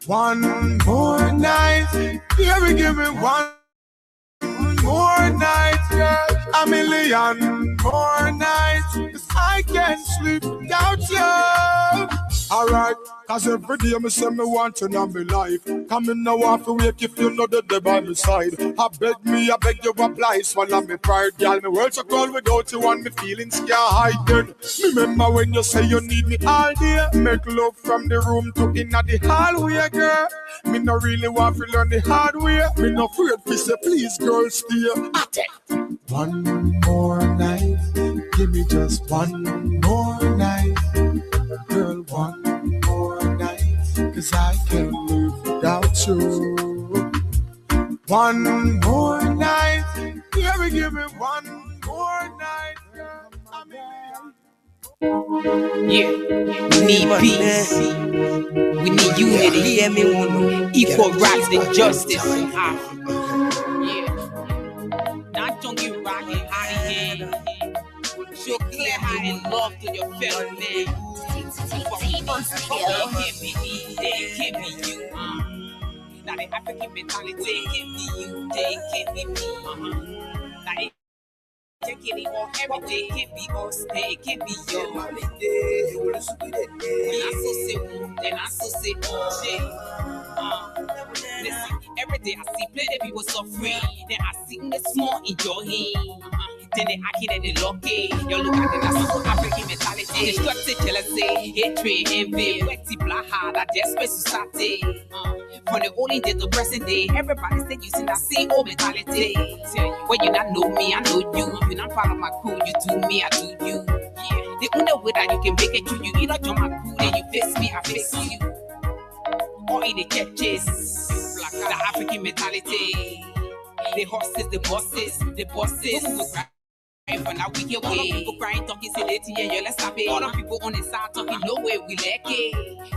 one more night. Baby, give me one more night, yeah. A million more nights. 'Cause I can't sleep without you. Alright, 'cause every day me say me want you in my life. Come in now off to wake if you know that they're by my side. I beg you apply, swallow me pride. Girl, me world so cold without you and me feelings can't hide then. Remember when you say you need me all day. Make love from the room to inna the hallway, girl. Me no really want to learn the hard way. Me no afraid to say please, girl, stay. One more night, give me just one more night. Girl, one more night, 'cause I can't live without you. One more night, baby, give me one more night. Yeah, we need peace. We need unity. Equal rights and justice. Yeah. Not junkie rocking out of hand. Show clear how in love to your fellow man. They can't be me, they can't be you. Now the African mentality can't be you, they can't be me. Now they taking it on every day, can't be us, they can't be you. When I so say and I so say listen, every day I see plenty people suffering. Then I see the small enjoying. Then they acting and they lucky. You look at the national African mentality. Destructive jealousy, hatred, envy, wetty black heart, that desperate society. From the only day to present day, everybody say using that same old mentality. When you not know me, I know you. You're not part of my crew, you do me, I do you. Yeah. The only way that you can make it to you, you not join my crew, then you face me, I face you. Or in the churches, the African mentality. The horses, the bosses. For now we get way. People crying, talking silly, yeah, let's stop it. All the people on the side talking, no way we like it.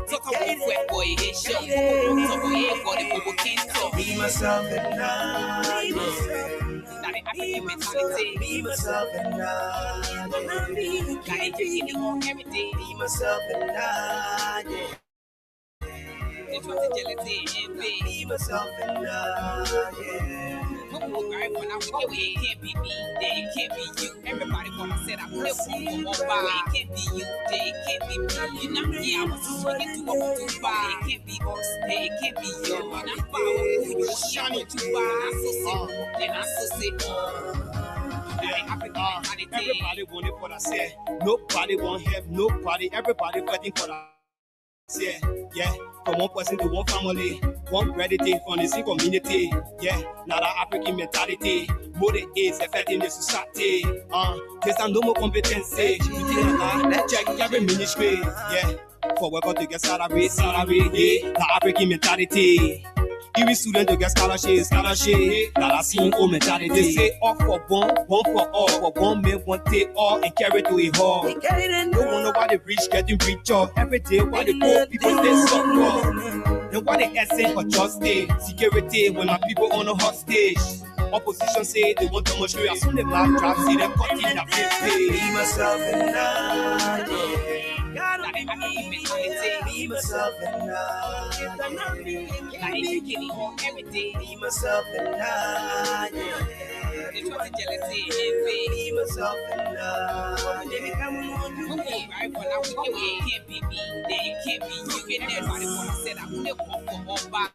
Talk about wet boy, hey, show. Talk about it, got it, people can't talk. Be myself and I. Now the African mentality. Be myself and I. Got it, taking it on every day. Be myself and I. They try to jealousy and envy. Be myself and I. People crying for now we get way. It can't be me, they can't be you. Everybody wanna say that we're cool or by. It can't be you, they can't be me. You know, yeah, I was swinging to what we do by. It can't be us, they can't be you. You know, power, you shining to buy. I so say, everybody want it what I said. Nobody want help, nobody. Everybody fighting for that. Yeah, from one person to one family, one gratitude from the same community. Yeah, now the African mentality, more than AIDS affecting the society. There's no more competency. Let's check every ministry. Yeah, for work to get salary, yeah, the African mentality. Even students to get scholarship. That I seen old mentality. They say all for one for all. For one man, one take all and carry to a hall. No wonder why the rich getting richer. Every day why the poor people they suffer. Then why the essence for justice, security when my people on a hostage. Opposition say they want to much as soon as the black trap see them cutting that pay. Be myself and I. Be myself and I. Be myself and I. They try to jealousy and envy. Be myself and I. Right for now we get way. It can't be me, they can't be you. Get everybody wanna say that we walk for all back.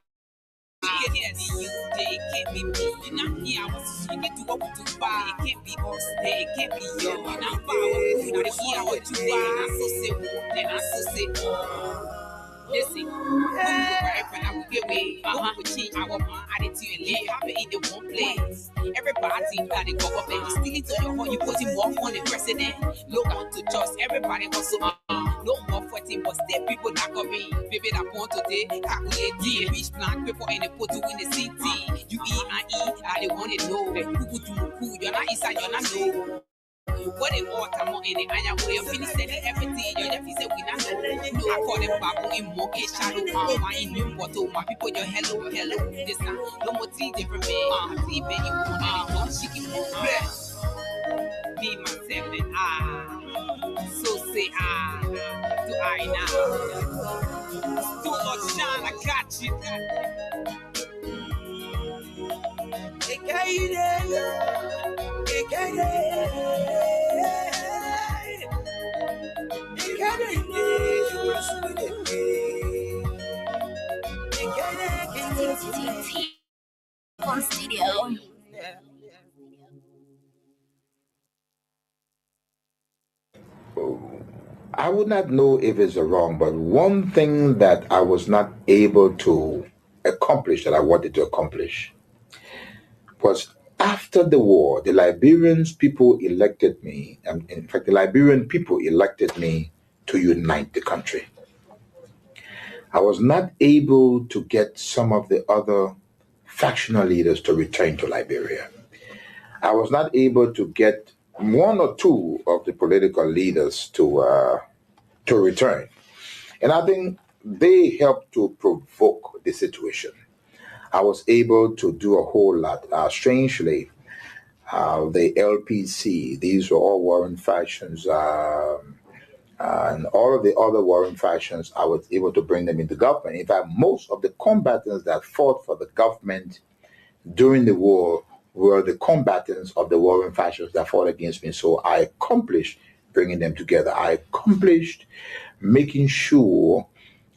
It can't be you, they can't be me. You're not here, I was swinging to what we do by. It can't be us, they can't be you. You're not power, you're not here, what you buy. I so say, then I so say, listen, right for now we get way. We change our mind, attitude, and live happy in the one place. Everybody got it go up and you steal it to your heart, you put him off on the president. Look out to trust, everybody hustle. No more fighting, but still people not coming. Baby, that point today, calculate the rich black people and they put you in the city. You eat and eat, I don't want to know. Who do who? You're not inside, you're not know. What they all come on in the iron way of finish everything. You're just say we not know. I call them back in monkey shadow. My in new bottle, my people, your hello. This time, no more tea different me. See, baby, you want to she can move bless. Be myself and I. So say I. Do I now? Too much shine, I got On studio. I would not know if it's wrong, but one thing that I was not able to accomplish that I wanted to accomplish was after the war, the Liberians people elected me. In fact, the Liberian people elected me to unite the country. I was not able to get some of the other factional leaders to return to Liberia. I was not able to get one or two of the political leaders to return. And I think they helped to provoke the situation. I was able to do a whole lot. Strangely, the LPC, these were all warring factions, and all of the other warring factions, I was able to bring them into government. In fact, most of the combatants that fought for the government during the war were the combatants of the warring factions that fought against me. So I accomplished bringing them together. I accomplished making sure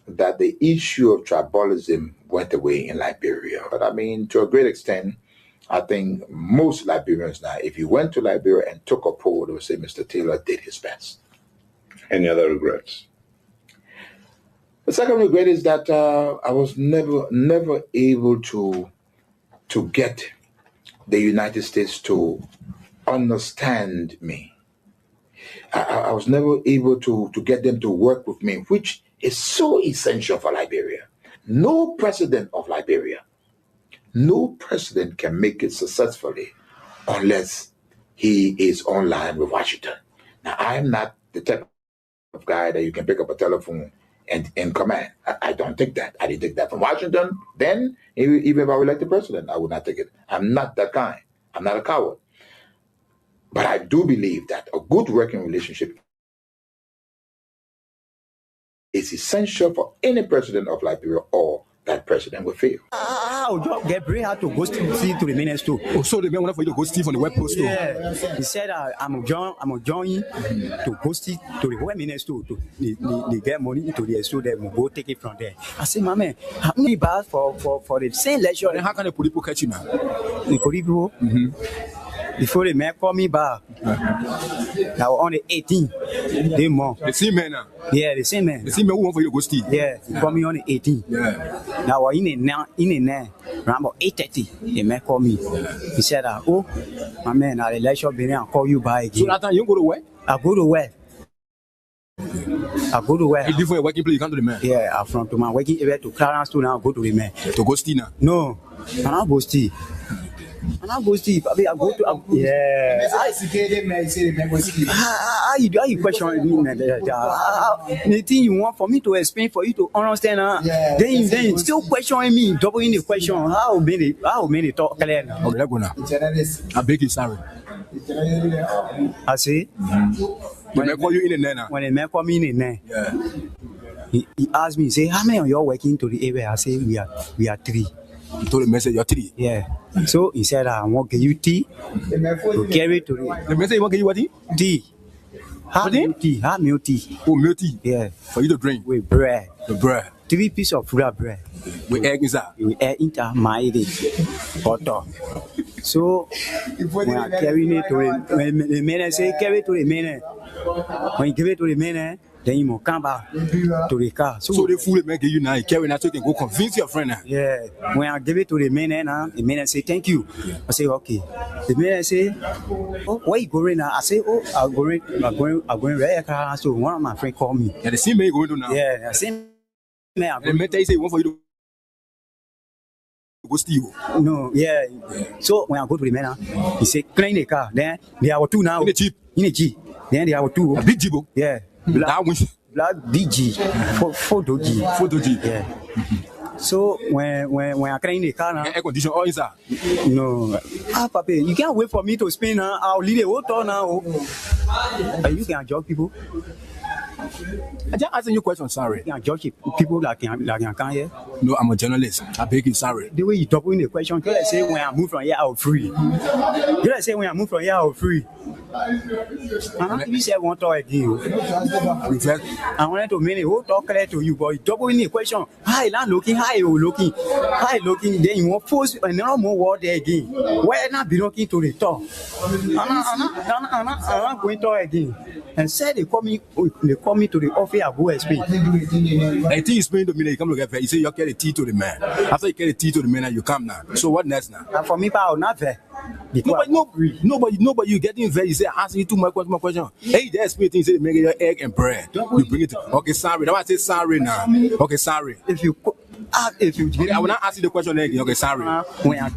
that the issue of tribalism went away in Liberia. But I mean, to a great extent, I think most Liberians now, if you went to Liberia and took a poll, they would say Mr. Taylor did his best. Any other regrets? The second regret is that I was never able to get the United States to understand me. I was never able to get them to work with me, which is so essential for Liberia. No president of Liberia, no president can make it successfully unless he is online with Washington. Now, I'm not the type of guy that you can pick up a telephone and command. I don't take that. I didn't take that from Washington. Then, even if I were elected president, I would not take it. I'm not that kind. I'm not a coward. But I do believe that a good working relationship is essential for any president of Liberia, or that president will fail. Gabriel had to go to the minister. Oh, so the man wanted for you to go Steve on the web post. Yeah, he said I'm joining to go to the web minister to they get money into the store. They will go take it from there. I said, my man, how many bars for the same lecture? Then how can the people catch you now? The people. Before the man called me back, now on the 18th, they more. The same man now? Yeah, the same man. The same man who want for you to go Steve? Yeah, he called me on the 18th. Yeah. Now in around about 8:30, the man called me. He said, oh, my man, I'll let you be, I'll call you back again. So that time you go to where? I go to where? I go to where? Before your working place, you come to the man? Yeah, I'm from to my working area to Clarence to now go to the man. To go Steve now? No, I'm not go Steve. I go Steve. I go to yeah. How you question me? The thing you want for me to explain for you to understand, then you still questioning me, doubling the question. How many talk clear now? Okay, let's go now. I beg you, sorry. I see. When they call you in the net now? When the man call me in the net, yeah. He asked me, say, how many of you are working to the area? I say, we are 3. You told the message you're 3? Yeah. So he said, I want to give you tea to carry to the message you want to give you what tea? Tea. Hot milk tea. Hot milk tea. Oh, milk tea? Yeah. For you to drink? With bread. The bread? 3 pieces of real bread. With egg inside? With egg inside, my butter. So when I carry it to the man, say, carry to the man. When you give it to the man, then you must come back to the car. So the food man give you now, you carry that so you can go convince your friend now. Yeah. When I give it to the man say, thank you. I say, okay. The man say, oh, where you going now? I say, oh, I'm going right here. So one of my friends called me. Yeah, the same man you going to now? Yeah, the same man. The man tell you say, one for you to go steal. No, yeah. So when I go to the man, he say, clean the car. Then there are 2 now. In the Jeep? In the Jeep. Then there are 2. A big Jeep? Yeah. Black DG, photo G. Yeah. So when I clean the car now, air condition all inside. No, Papa, you can't wait for me to spin now. I'll leave the whole tour now. You can jog people. I just asking you question, sorry. Yeah, judge people like can here. No, I'm a journalist. I beg you, sorry. The way you talk in the question, you say when I move from here, I'll free. You say when I move from here, I'll free. You say one talk again. Reverse. I wanted to mean it whole talk clear to you, but you double in the question. Hi, land looking, hi, you looking, hi, looking. Then you want force another more word there again. Why not be looking to the top? I'm not going to again. And said they call me to the office. I go explain. I think you explain to me that you come look at you say you get the tea to the man. After you get the tea to the man, and you come now. So what next now? And for me, I'll not there. Nobody, you getting very. You say asking you too much question. Hey, there's me things. Say make your egg and bread. You bring it. Okay, sorry. Now I say sorry now. Okay, sorry. If you Okay, I will not ask you the question again. Okay, sorry. When I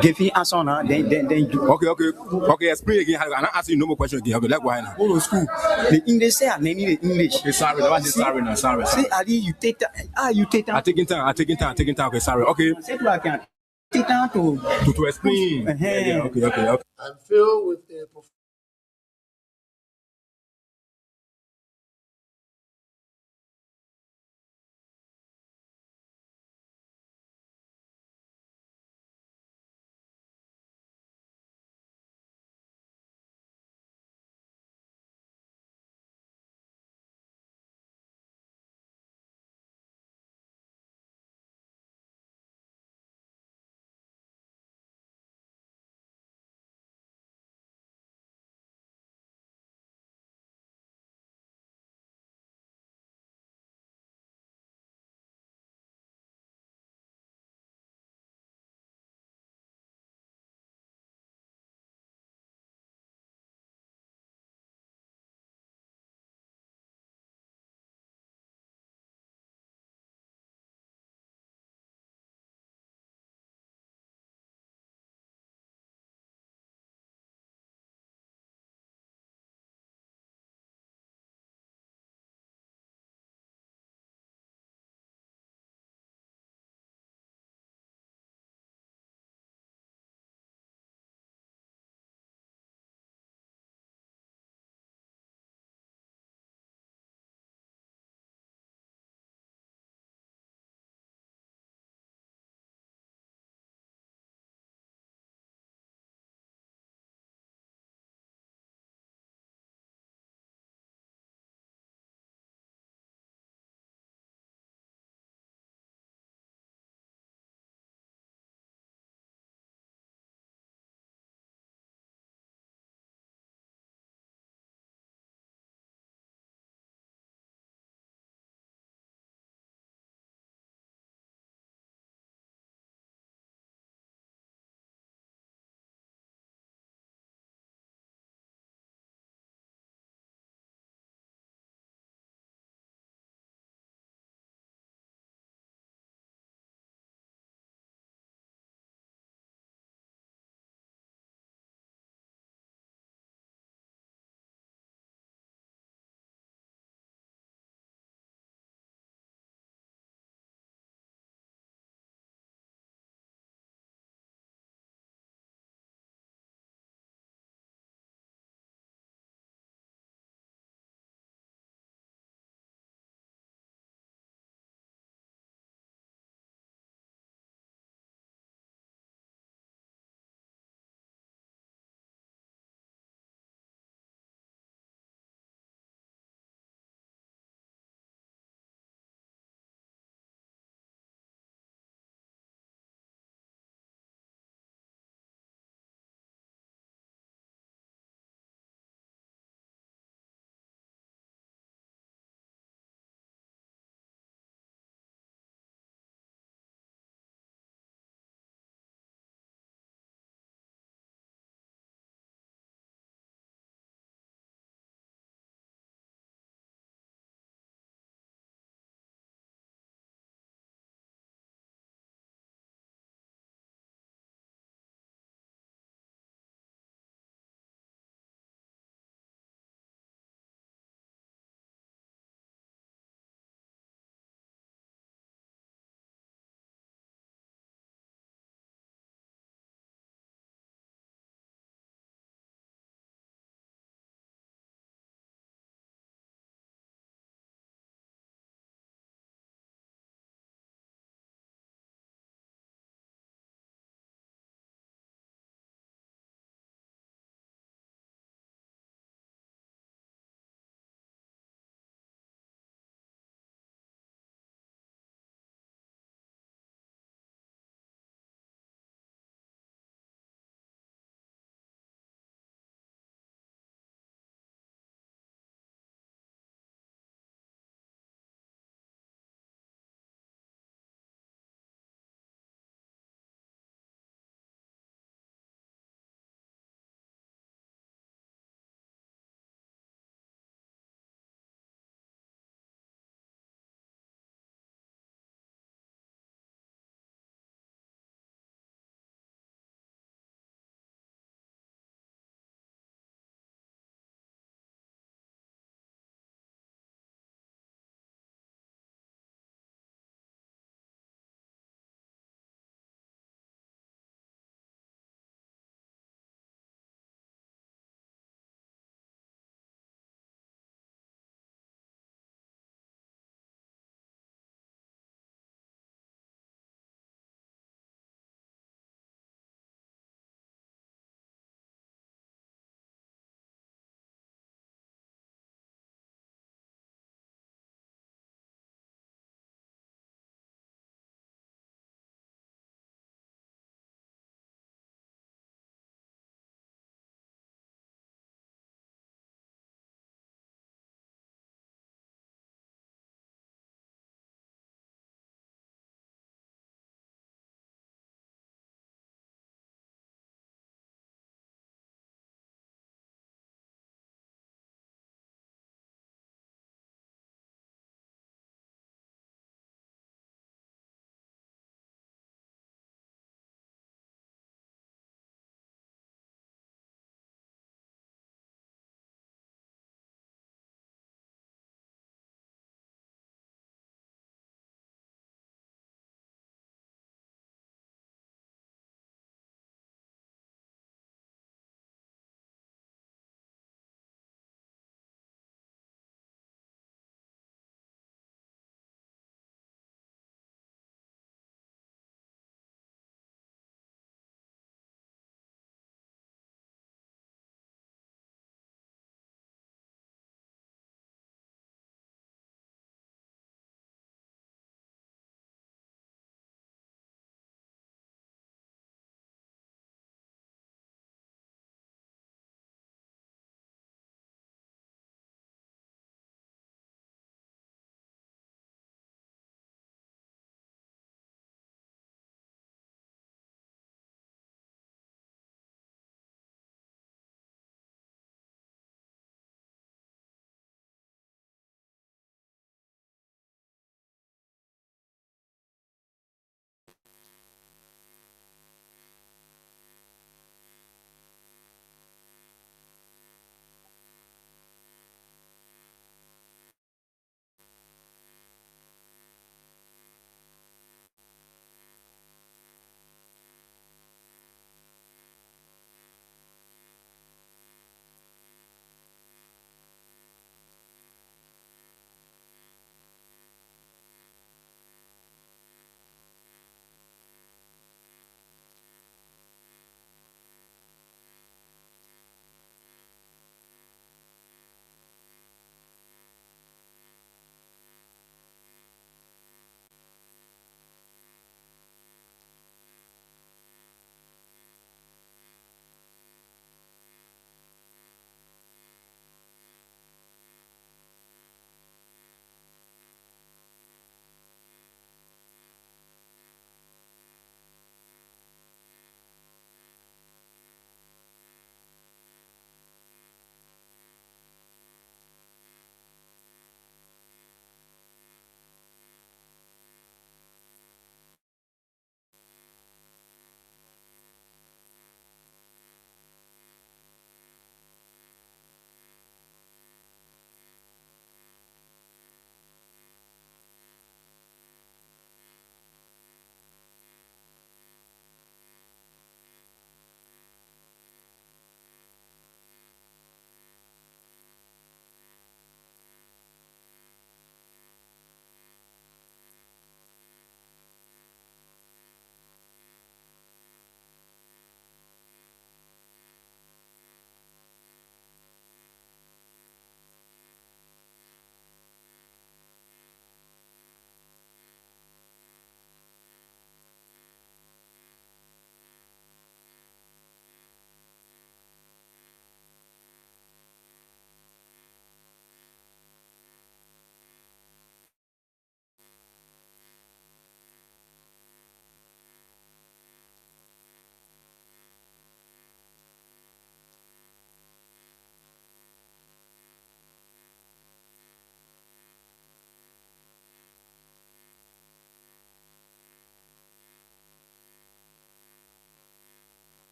give you answer now, then you. Okay. Explain again. I'm not asking you no more question again. Okay, let's go ahead now. Go to school. The English say I name the English. Okay, sorry. Now I say sorry now. Sorry. Say Ali, you take time. You take time. I'm taking time. Okay, sorry. Okay. Say I can take time To explain. Yeah, okay. I'm filled with a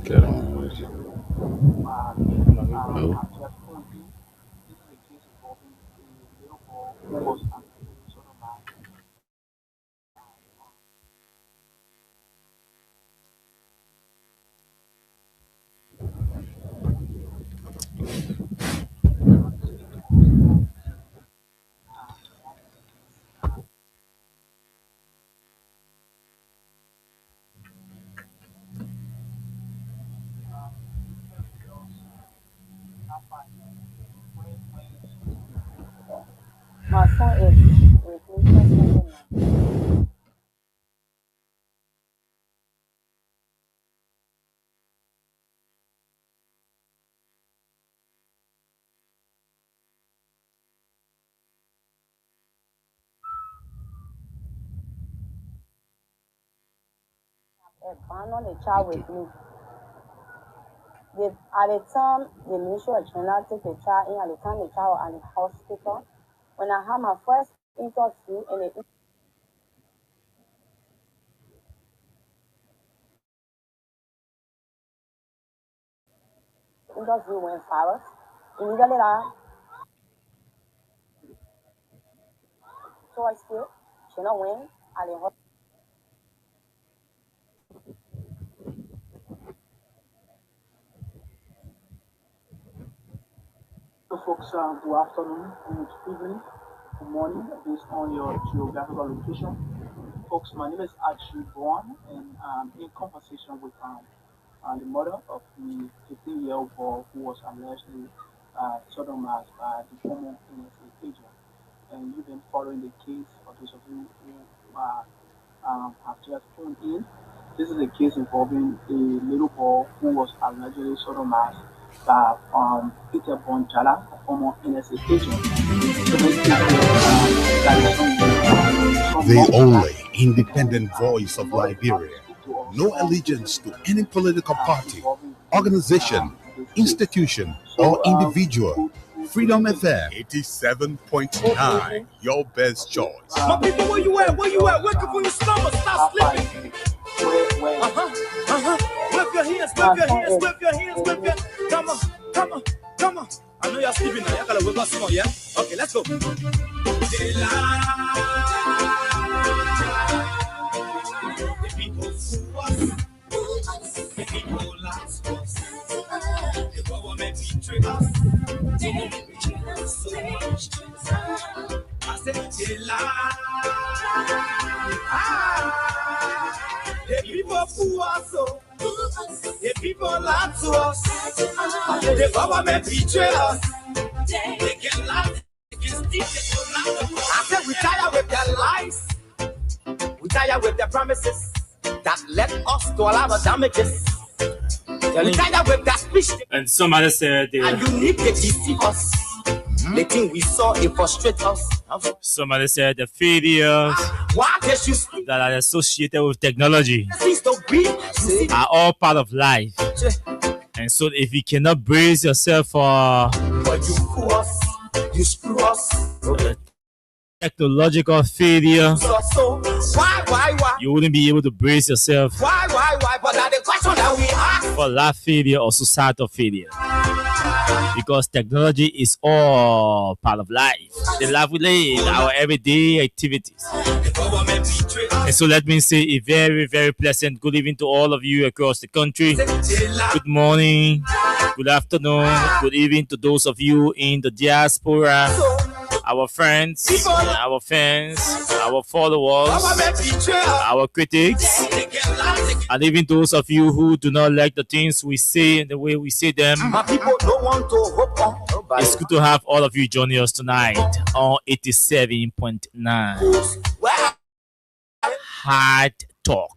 Get on with it. Oh. My son is replacement now. Abandon the child with me. At the time, the Ministry of China took the child in, at the time the child was at the hospital. When I had my first interview in the interview went viral, immediately I choice it, China went at the hospital. So folks, good afternoon, good evening, good morning, based on your geographical location. Folks, my name is Archie Bourne, and I'm in conversation with the mother of the 15-year-old boy who was allegedly sodomized by the former NSA agent. And you've been following the case for those of you who have just tuned in. This is a case involving a little boy who was allegedly sodomized by Peter Bonjala, a former NSA agent. So let's The only independent voice of Liberia. No allegiance to any political party, organization, institution, or individual. Freedom FM 87.9, your best choice. My people, where you at? Where you at? Wake up on your stomach, stop slipping. Whip your hands, whip your hands, whip your hands, whip your. Come on, come on, come on. I know y'all sleeping now. Y'all gotta wake up some more, yeah? Okay, let's go. The people fool us. The people lie to us. The government betray us. So much. I said they lie. The people fool us. The people lie to us. The government betray us. They can lie. They can steal. They can lie. I said we tired with their lies. We tired with their promises that led us to all our damages. We tired with that speech. And somebody said and you need to deceive us. The thing we saw, it frustrates us. Somebody said the failures that are associated with technology are all part of life. And so if you cannot brace yourself for you screw us. Technological failure, Why? you wouldn't be able to brace yourself Why? But the question that we ask for life failure or societal failure. Because technology is all part of life. The life we live, our everyday activities. And so let me say a very, very pleasant good evening to all of you across the country. Good morning, good afternoon, good evening to those of you in the diaspora. Our friends, our fans, our followers, our critics, and even those of you who do not like the things we say and the way we say them. It's good to have all of you joining us tonight on 87.9 Hard Talk.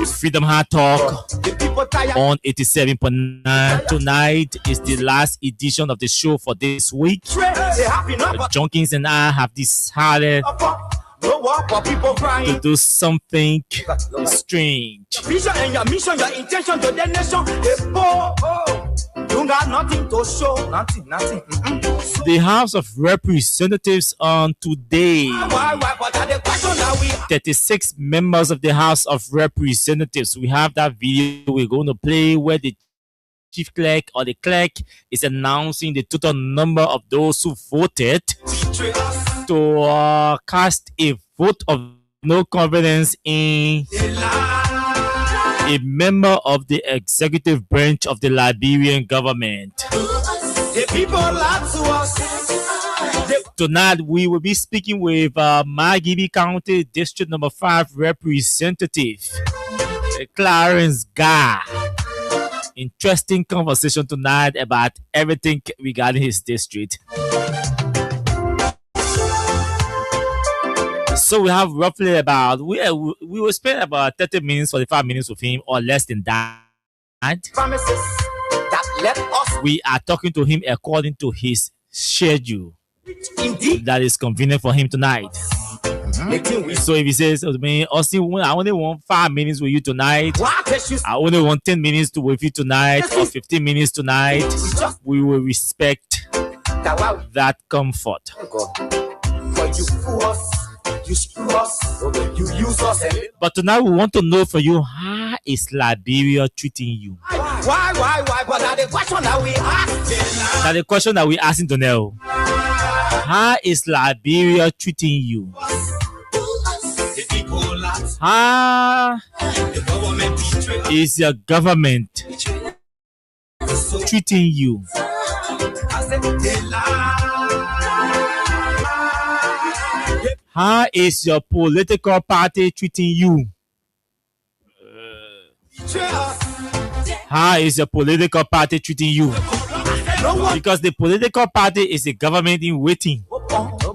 Freedom Hard Talk on 87.9. Tonight is the last edition of the show for this week. The Junkies and I have decided to do something strange. You got nothing to show. Nothing. The House of Representatives on today. Why? But that the question that we 36 members of the House of Representatives. We have that video we're going to play where the chief clerk or the clerk is announcing the total number of those who voted to cast a vote of no confidence in a member of the executive branch of the Liberian government. the people lie to us. Tonight, we will be speaking with Magibi County District Number 5 Representative Clarence Gar. Interesting conversation tonight about everything regarding his district. So we have roughly about, we will spend about 30 minutes, 45 minutes with him or less than that. Promises that let us We are talking to him according to his schedule indeed. that is convenient for him tonight. So if he says to me, Austin, I only want 5 minutes with you tonight, I only want 10 minutes to with you tonight, or 15 minutes tonight, we will respect that comfort. But you fool us, you screw us, you use us. And But tonight we want to know from you, how is Liberia treating you? why? But that the question that we ask. That's the question that we're asking to know. How is Liberia treating you? How is your government treating you? How is your political party treating you? How is your political party treating you? Because the political party is the government in waiting.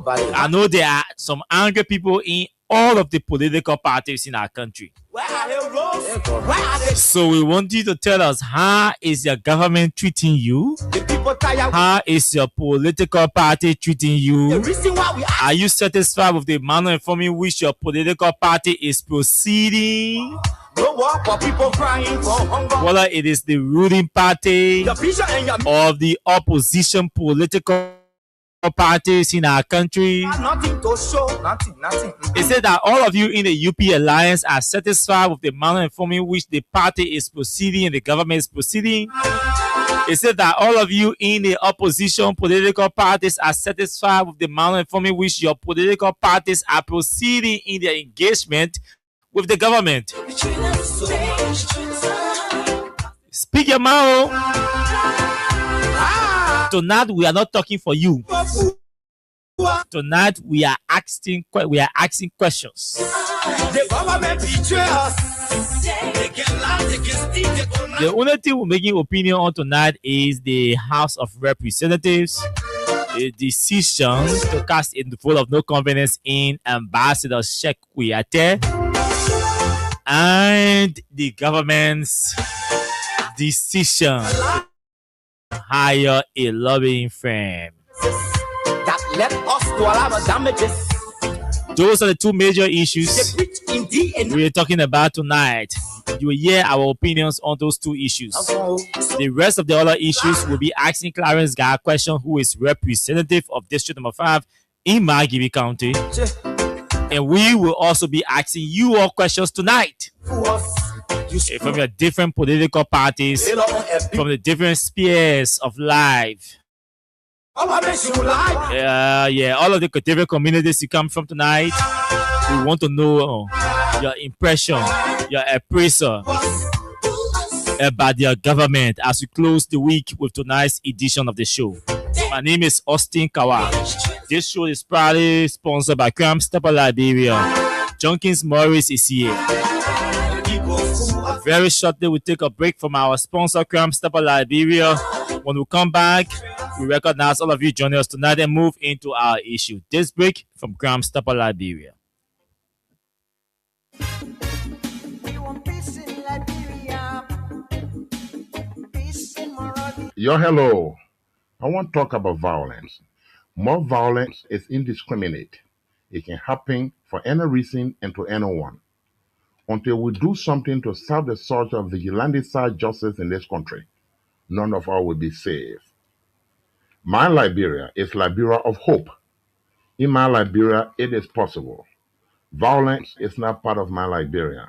I know there are some angry people in all of the political parties in our country. Where are they, Rose? Where are they? So we want you to tell us, how is your government treating you? The people tired. How is your political party treating The you? reason why we ask. Are you satisfied with the manner and form in which your political party is proceeding? No work for people crying for hunger. Whether it is the ruling party Your vision and your or the opposition political parties in our country. nothing to show. Nothing. It said that all of you in the UP Alliance are satisfied with the manner and form in which the party is proceeding and the government is proceeding. It said that all of you in the opposition political parties are satisfied with the manner and form in which your political parties are proceeding in their engagement with the government. Speak your mouth. Tonight we are not talking for you. Tonight we are asking questions. The government betray us. They can lie, they can steal, they can lie. The only thing we're making opinion on tonight is the House of Representatives, a decision to cast in the vote of no confidence in Ambassador Sheikh Kuyate, and the government's decision to hire a lobbying firm. That left us to allow the damages. Those are the two major issues They preach indeed and we're talking about tonight. You will hear our opinions on those two issues. The rest of the other issues will be asking Clarence Gar a question, who is representative of District Number 5 in Magibi County. And we will also be asking you all questions tonight fool us. You screw from your different political parties, They don't want a from the different spheres of life. government should lie. All of the different communities you come from tonight. We want to know your impression, your appraisal about your government as we close the week with tonight's edition of the show. My name is Austin Kawa. This show is proudly sponsored by Cram Stepper Liberia. JUNKIES Morris is here. Very shortly, we take a break from our sponsor, Cram Stepper Liberia. When we come back, we recognize all of you joining us tonight and move into our issue. This break from Cram Stepper Liberia. Yo, hello. I want to talk about violence. More violence is indiscriminate. It can happen for any reason and to anyone. Until we do something to stop the surge of vigilante-side justice in this country, none of us will be saved. My Liberia is Liberia of hope. In my Liberia, it is possible. Violence is not part of my Liberia.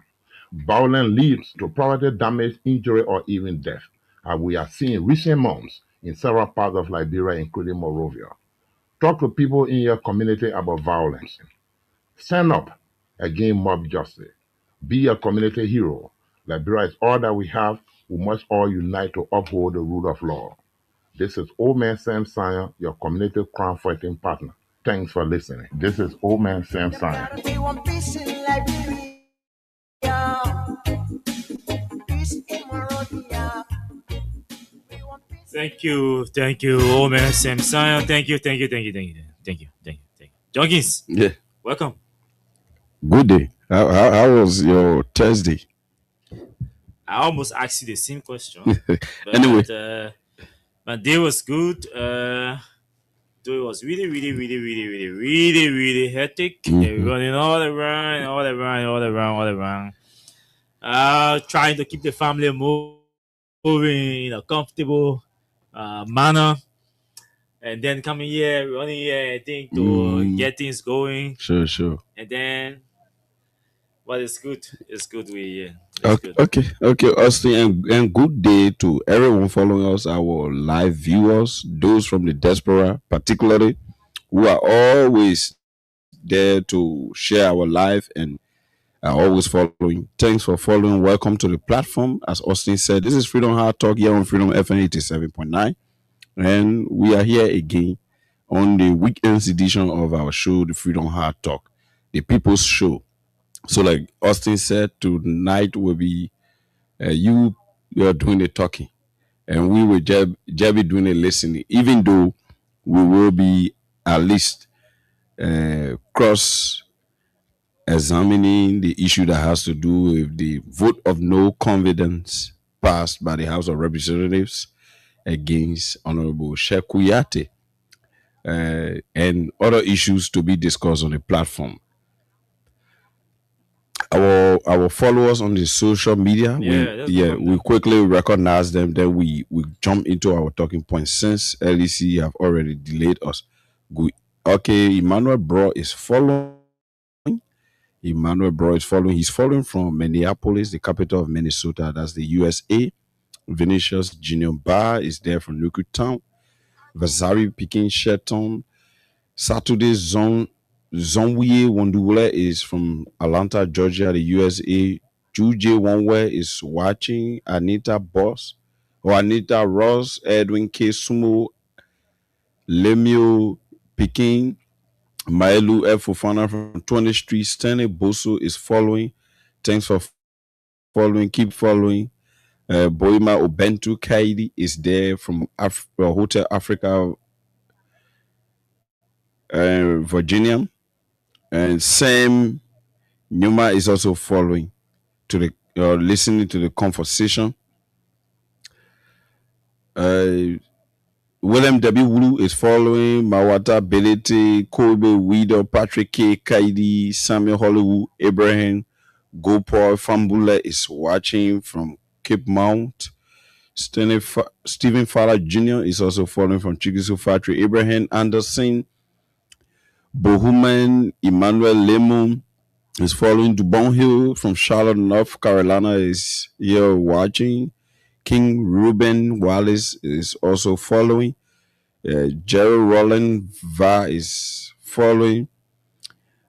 Violence leads to property damage, injury, or even death, as we are seeing recent months in several parts of Liberia, including Monrovia. Talk to people in your community about violence. Stand up against mob justice. Be a community hero. Liberia is all that we have. We must all unite to uphold the rule of law. This is Old Man Sam Sion, your community crime fighting partner. Thanks for listening. This is Old Man Sam Sion. Thank you, Old Man Sam Sion. Thank you. Junkies, Yeah. welcome. Good day. How was your Thursday? I almost asked you the same question. But, Anyway. my day was good. Though it was really hectic. Running all around. Trying to keep the family moving in a comfortable manner. And then coming here, running here, I think, to get things going. Sure. And then, but it's good. It's good. Okay, Austin, and good day to everyone following us, our live viewers, those from the diaspora, particularly, who are always there to share our live and are always following. Thanks for following. Welcome to the platform. As Austin said, this is Freedom Hard Talk here on Freedom FM 87.9. And we are here again on the weekends edition of our show, the Freedom Hard Talk, the People's Show. So, like Austin said, tonight will be you are doing the talking, and we will just be doing the listening. Even though we will be at least cross examining the issue that has to do with the vote of no confidence passed by the House of Representatives against Honorable Shekuyate, and other issues to be discussed on the platform. Our followers on the social media, we quickly recognize them. Then we jump into our talking points since LEC have already delayed us. Good. Okay, Emmanuel Bro is following. He's following from Minneapolis, the capital of Minnesota. That's the USA. Vinicius Junior Bar is there from Newtown. Vasari Pikin Sheton. Saturday Zonwiye Wondule is from Atlanta, Georgia, the USA. Juje Wanwe is watching. Anita Ross, Edwin K. Sumo, Lemio Pikin, Maelu F. Fofana from 20th Street. Stanley Boso is following. Thanks for following. Keep following. Boima Obentu Kaidi is there from Hotel Africa, Virginia. And Sam Numa is also following to the listening to the conversation. William W. Wulu is following. Mawata Belete, Kobe Wido, Patrick K. Kaidi, Samuel Hollywood, Abraham Gopal Fambula is watching from Cape Mount. Stephen Fowler Jr. is also following from Chikisu Factory. Abraham Anderson, Bohuman Emmanuel Lemon is following. Dubon Hill from Charlotte, North Carolina is here watching. King Ruben Wallace is also following. Jerry Roland Va is following.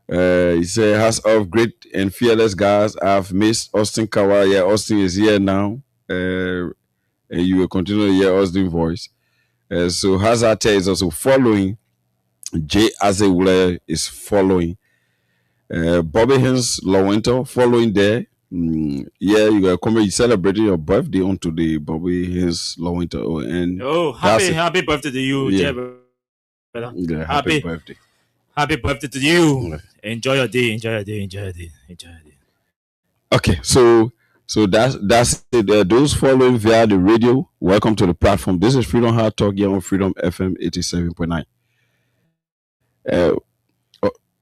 He said, "Has of great and fearless guys. I've missed Austin Kawa. Yeah, Austin is here now. And you will continue to hear Austin's voice. So Hazate is also following. Jay Azewule is following. Bobby Hens Lawento following there. Yeah, you got come. You celebrating your birthday on today, Bobby Hens Lawento. And happy birthday to you, brother. Yeah, happy birthday. Happy birthday to you. Enjoy your day. Okay, so that's it. Those following via the radio, welcome to the platform. This is Freedom Hard Talk here on Freedom FM 87.9.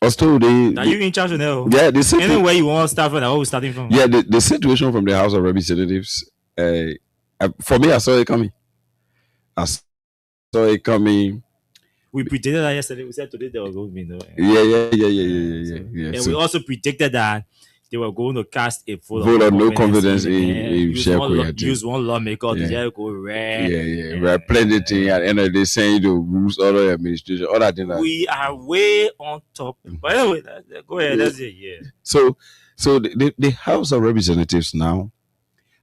Also, now you in charge now. Yeah, anywhere you want to start from, where we starting from. Yeah, the situation from the House of Representatives. For me, I saw it coming. I saw it coming. We predicted that yesterday. We said today they were going to be no. Yeah. And So we also predicted that they were going to cast a vote of no confidence in use Sheikh one lawmaker to Yeah. just go red. Yeah. We're plenty at the end of the day saying the rules, other administration, all that thing. We are way on top. But anyway, go ahead. That's it. Yeah. So the House of Representatives now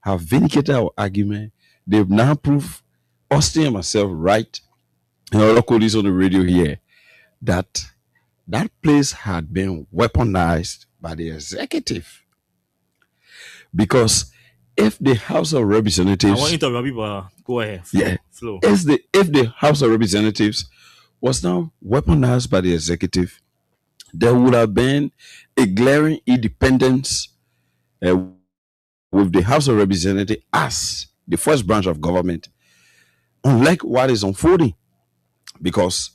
have vindicated our argument. They've now proved Austin and myself right, and other colleagues on the radio here, that place had been weaponized by the executive. Because if the House of Representatives, I want you to interrupt you, but go ahead. Flow. If the House of Representatives was now weaponized by the executive, there would have been a glaring independence with the House of Representatives as the first branch of government, unlike what is unfolding. Because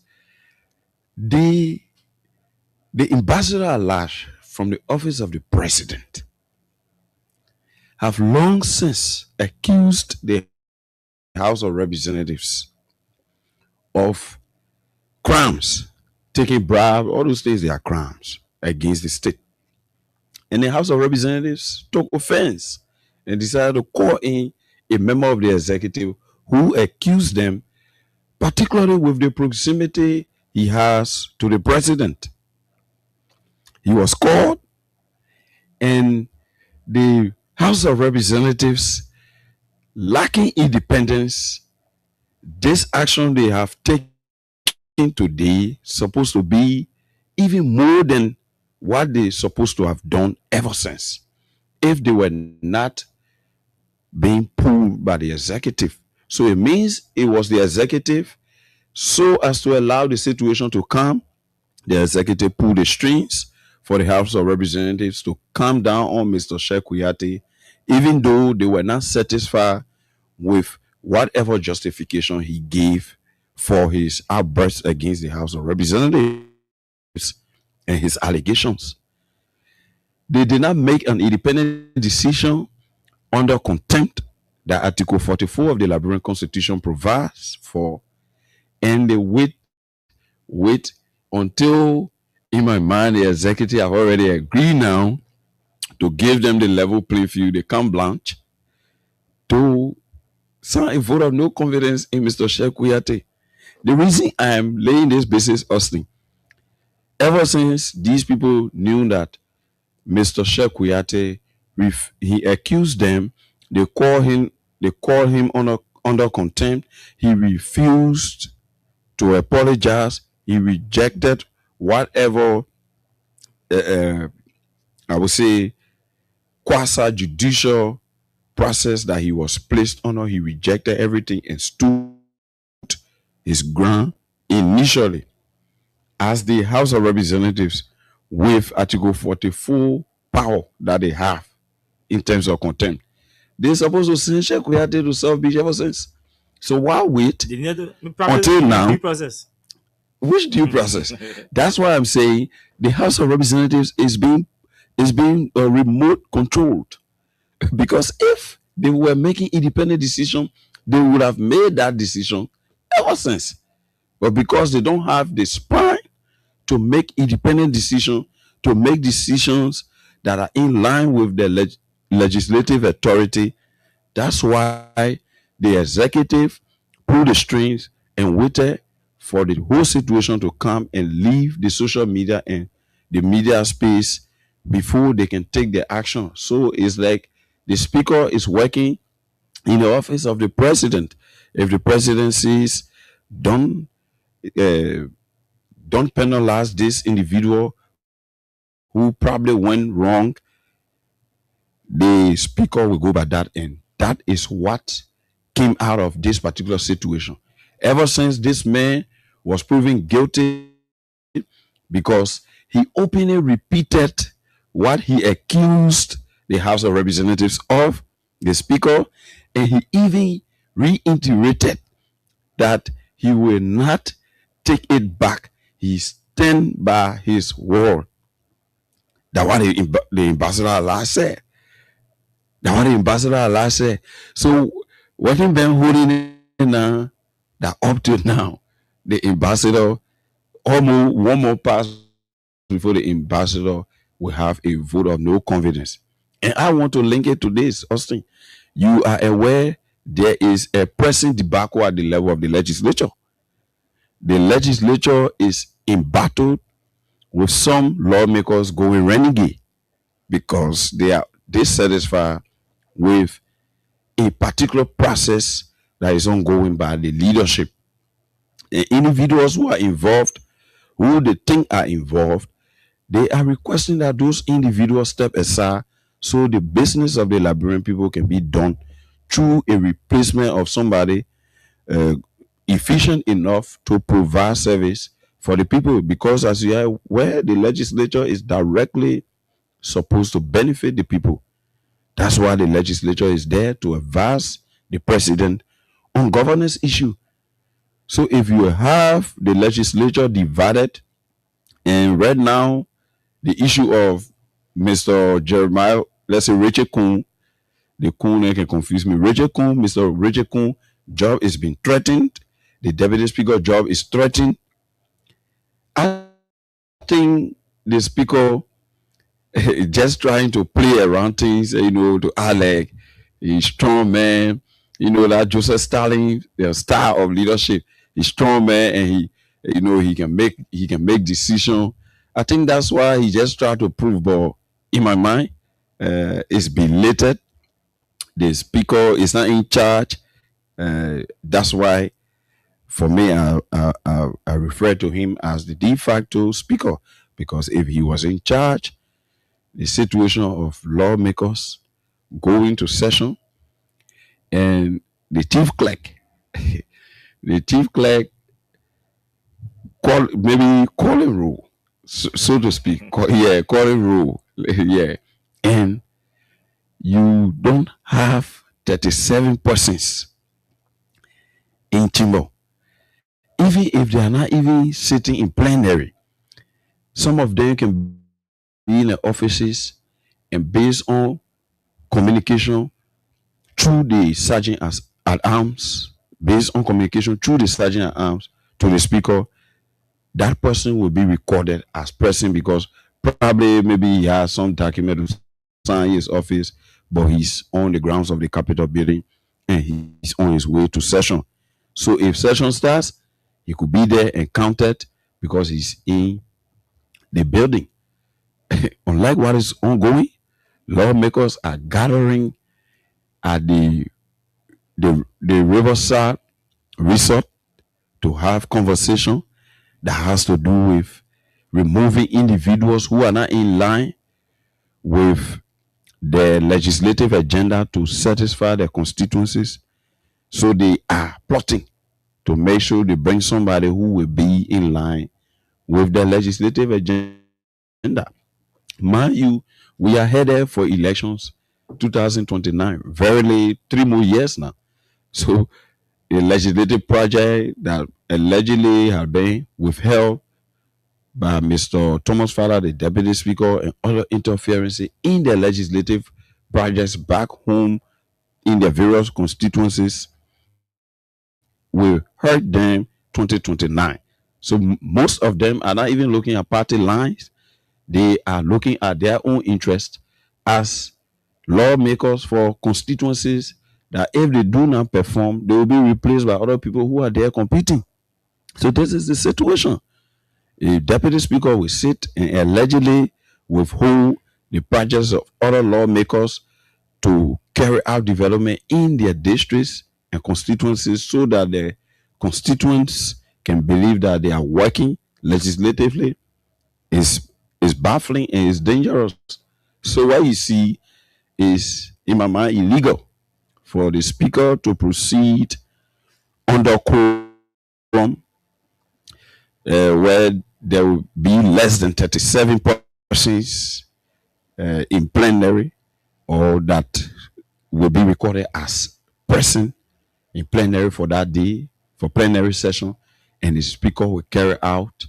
the ambassador at large from the office of the president have long since accused the House of Representatives of crimes, taking bribe, all those things, they are crimes against the state. And the House of Representatives took offense and decided to call in a member of the executive who accused them, particularly with the proximity he has to the president. He was called, and the House of Representatives, lacking independence, this action they have taken today supposed to be even more than what they're supposed to have done ever since, if they were not being pulled by the executive. So it means it was the executive, so as to allow the situation to calm. The executive pulled the strings for the House of Representatives to calm down on Mr. Sheikh Kuyate, even though they were not satisfied with whatever justification he gave for his outburst against the House of Representatives and his allegations. They did not make an independent decision under contempt that Article 44 of the Liberian Constitution provides for, and they wait until, in my mind, the executive have already agreed now to give them the level playing field, the carte blanche, to sign a vote of no confidence in Mr. Sheikh Kuyate. The reason I am laying this basis, Austin, ever since these people knew that Mr. Sheikh Kuyate, he accused them, they called him under contempt. He refused to apologize. He rejected whatever I would say quasi-judicial process that he was placed under. He rejected everything and stood his ground initially as the House of Representatives with Article 44 power that they have in terms of contempt. They're supposed to send Sheikh Kuyate to South Beach ever since. So why wait until now? Which due process? That's why I'm saying the House of Representatives is being remote controlled. Because if they were making independent decision, they would have made that decision ever since. But because they don't have the spine to make independent decisions, to make decisions that are in line with the legislative authority, that's why the executive pulled the strings and waited for the whole situation to come and leave the social media and the media space before they can take the action. So it's like the speaker is working in the office of the president. If the president says, don't penalize this individual who probably went wrong, the speaker will go by that, and that is what came out of this particular situation. Ever since this man was proven guilty because he openly repeated what he accused the House of Representatives of, the speaker, and he even reiterated that he will not take it back. He stand by his word. That's what the ambassador Allah said. That's what the ambassador Allah said. So what him been holding in now that up to now, the ambassador, almost one more pass before the ambassador will have a vote of no confidence. And I want to link it to this, Austin. You are aware there is a pressing debacle at the level of the legislature. The legislature is in battle with some lawmakers going renegade because they are dissatisfied with a particular process that is ongoing by the leadership. The individuals who are involved, who they think are involved, they are requesting that those individuals step aside so the business of the Liberian people can be done through a replacement of somebody efficient enough to provide service for the people. Because as you are aware, the legislature is directly supposed to benefit the people. That's why the legislature is there to advise the president on governance issue. So if you have the legislature divided, and right now the issue of Mr. Jeremiah, let's say Richard Kuhn, the Kuhn can confuse me. Richard Kuhn, Mr. Richard Kuhn, job is being threatened. The deputy speaker job is threatened. I think the speaker just trying to play around things, to Alec, a strong man, that Joseph Stalin, the star of leadership, he's strong man, and he can make decision. I think that's why he just tried to prove, but in my mind, it's belated. The speaker is not in charge. That's why, for me, I refer to him as the de facto speaker, because if he was in charge, the situation of lawmakers going to session and the chief clerk, maybe calling rule, so to speak, calling rule, yeah, and you don't have 37 persons in chamber, even if they are not even sitting in plenary. Some of them can be in the offices, and based on communication through the sergeant at arms, based on communication through the sergeant at arms to the speaker, that person will be recorded as present, because probably maybe he has some document to sign in his office, but he's on the grounds of the Capitol building and he's on his way to session. So if session starts, he could be there and counted because he's in the building. Unlike what is ongoing, lawmakers are gathering at the Riverside Resort to have conversation that has to do with removing individuals who are not in line with the legislative agenda to satisfy their constituencies. So they are plotting to make sure they bring somebody who will be in line with the legislative agenda. Mind you, we are headed for elections 2029. Verily, 3 more years now. So the legislative project that allegedly had been withheld by Mr. Thomas Fowler, the deputy speaker, and other interference in the legislative projects back home in their various constituencies will hurt them 2029. So most of them are not even looking at party lines. They are looking at their own interest as lawmakers for constituencies that if they do not perform, they will be replaced by other people who are there competing. So this is the situation. A deputy speaker will sit and allegedly withhold the projects of other lawmakers to carry out development in their districts and constituencies so that the constituents can believe that they are working legislatively is baffling and is dangerous. So what you see is, in my mind, illegal for the speaker to proceed under quorum where there will be less than 37 persons in plenary, or that will be recorded as present in plenary for that day, for plenary session, and the speaker will carry out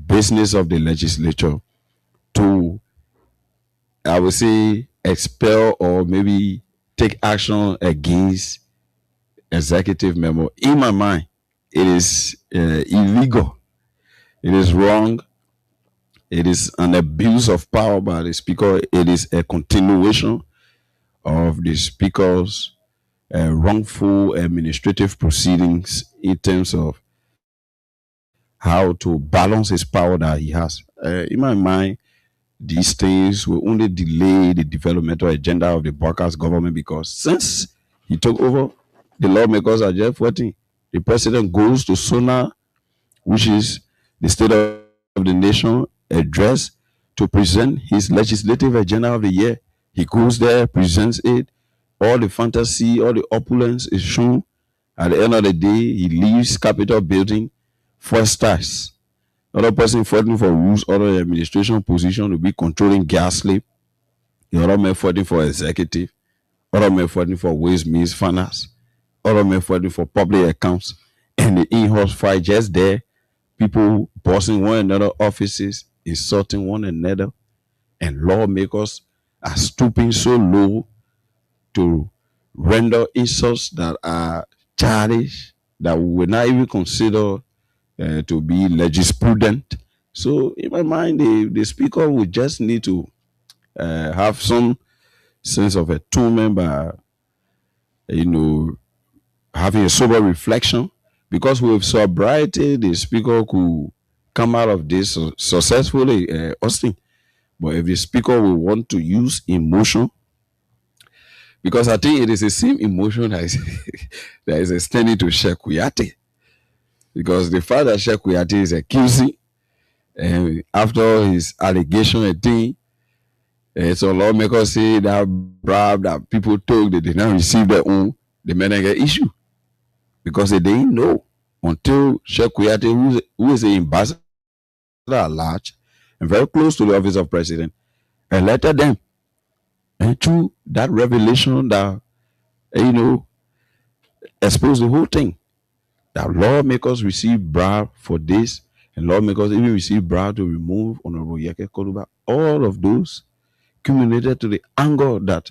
business of the legislature to, I would say, expel or maybe take action against executive memo. In my mind, it is illegal. It is wrong. It is an abuse of power by the speaker. It is a continuation of the speaker's wrongful administrative proceedings in terms of how to balance his power that he has. In my mind, these things will only delay the developmental agenda of the broadcast government because since he took over, the lawmakers are just waiting. The president goes to SONA, which is the state of the nation address, to present his legislative agenda of the year. He goes there, presents it, all the fantasy, all the opulence is shown. At the end of the day, he leaves Capitol building 4 stars. Other person fighting for rules, other administration position to be controlling gas slip. The other man fighting for executive. Other men fighting for ways, means, finance. Other men fighting for public accounts. And the in-house fight just there. People bossing one another offices, insulting one another. And lawmakers are stooping so low to render insults that are childish, that we will not even consider to be legisprudent. So in my mind, the speaker would just need to have some sense of atonement by, having a sober reflection. Because with sobriety, the speaker could come out of this successfully, Austin. But if the speaker will want to use emotion, because I think it is the same emotion that is, that is extending to Sheikh Kuyate. Because the fact that Sheikh Kuyate is accusing, after his allegation, a thing, so lawmakers say that bribe that people took, they did not receive their own, the Menega issue. Because they didn't know until Sheikh Kuyate, who is the ambassador at large and very close to the office of president, alerted them. And through that revelation that, exposed the whole thing. That lawmakers receive bribe for this, and lawmakers even receive bribe to remove Honorable Yeke Koruba. All of those culminated to the anger that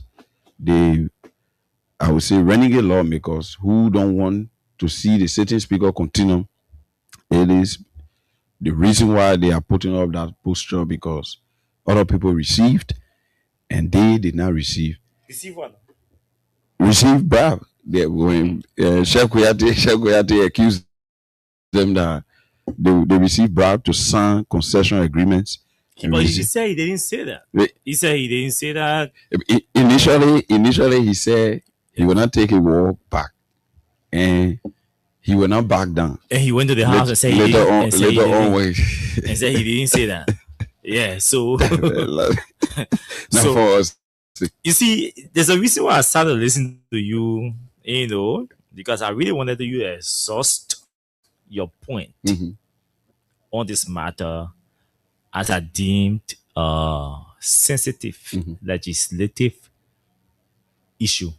the, I would say, renegade lawmakers who don't want to see the sitting speaker continue. It is the reason why they are putting up that posture, because other people received and they did not receive. Receive what? Receive bribe. When Sheikh Kuyate accused them that they received bribe to sign concession agreements. But he said he didn't say that. He said he didn't say that. Initially, he said he will not take a war back, and he will not back down. And he went to the house and said he didn't say that. Yeah, so so for us, you see, there's a reason why I started listening to you, because I really wanted you to exhaust your point on this matter as a deemed sensitive legislative issue.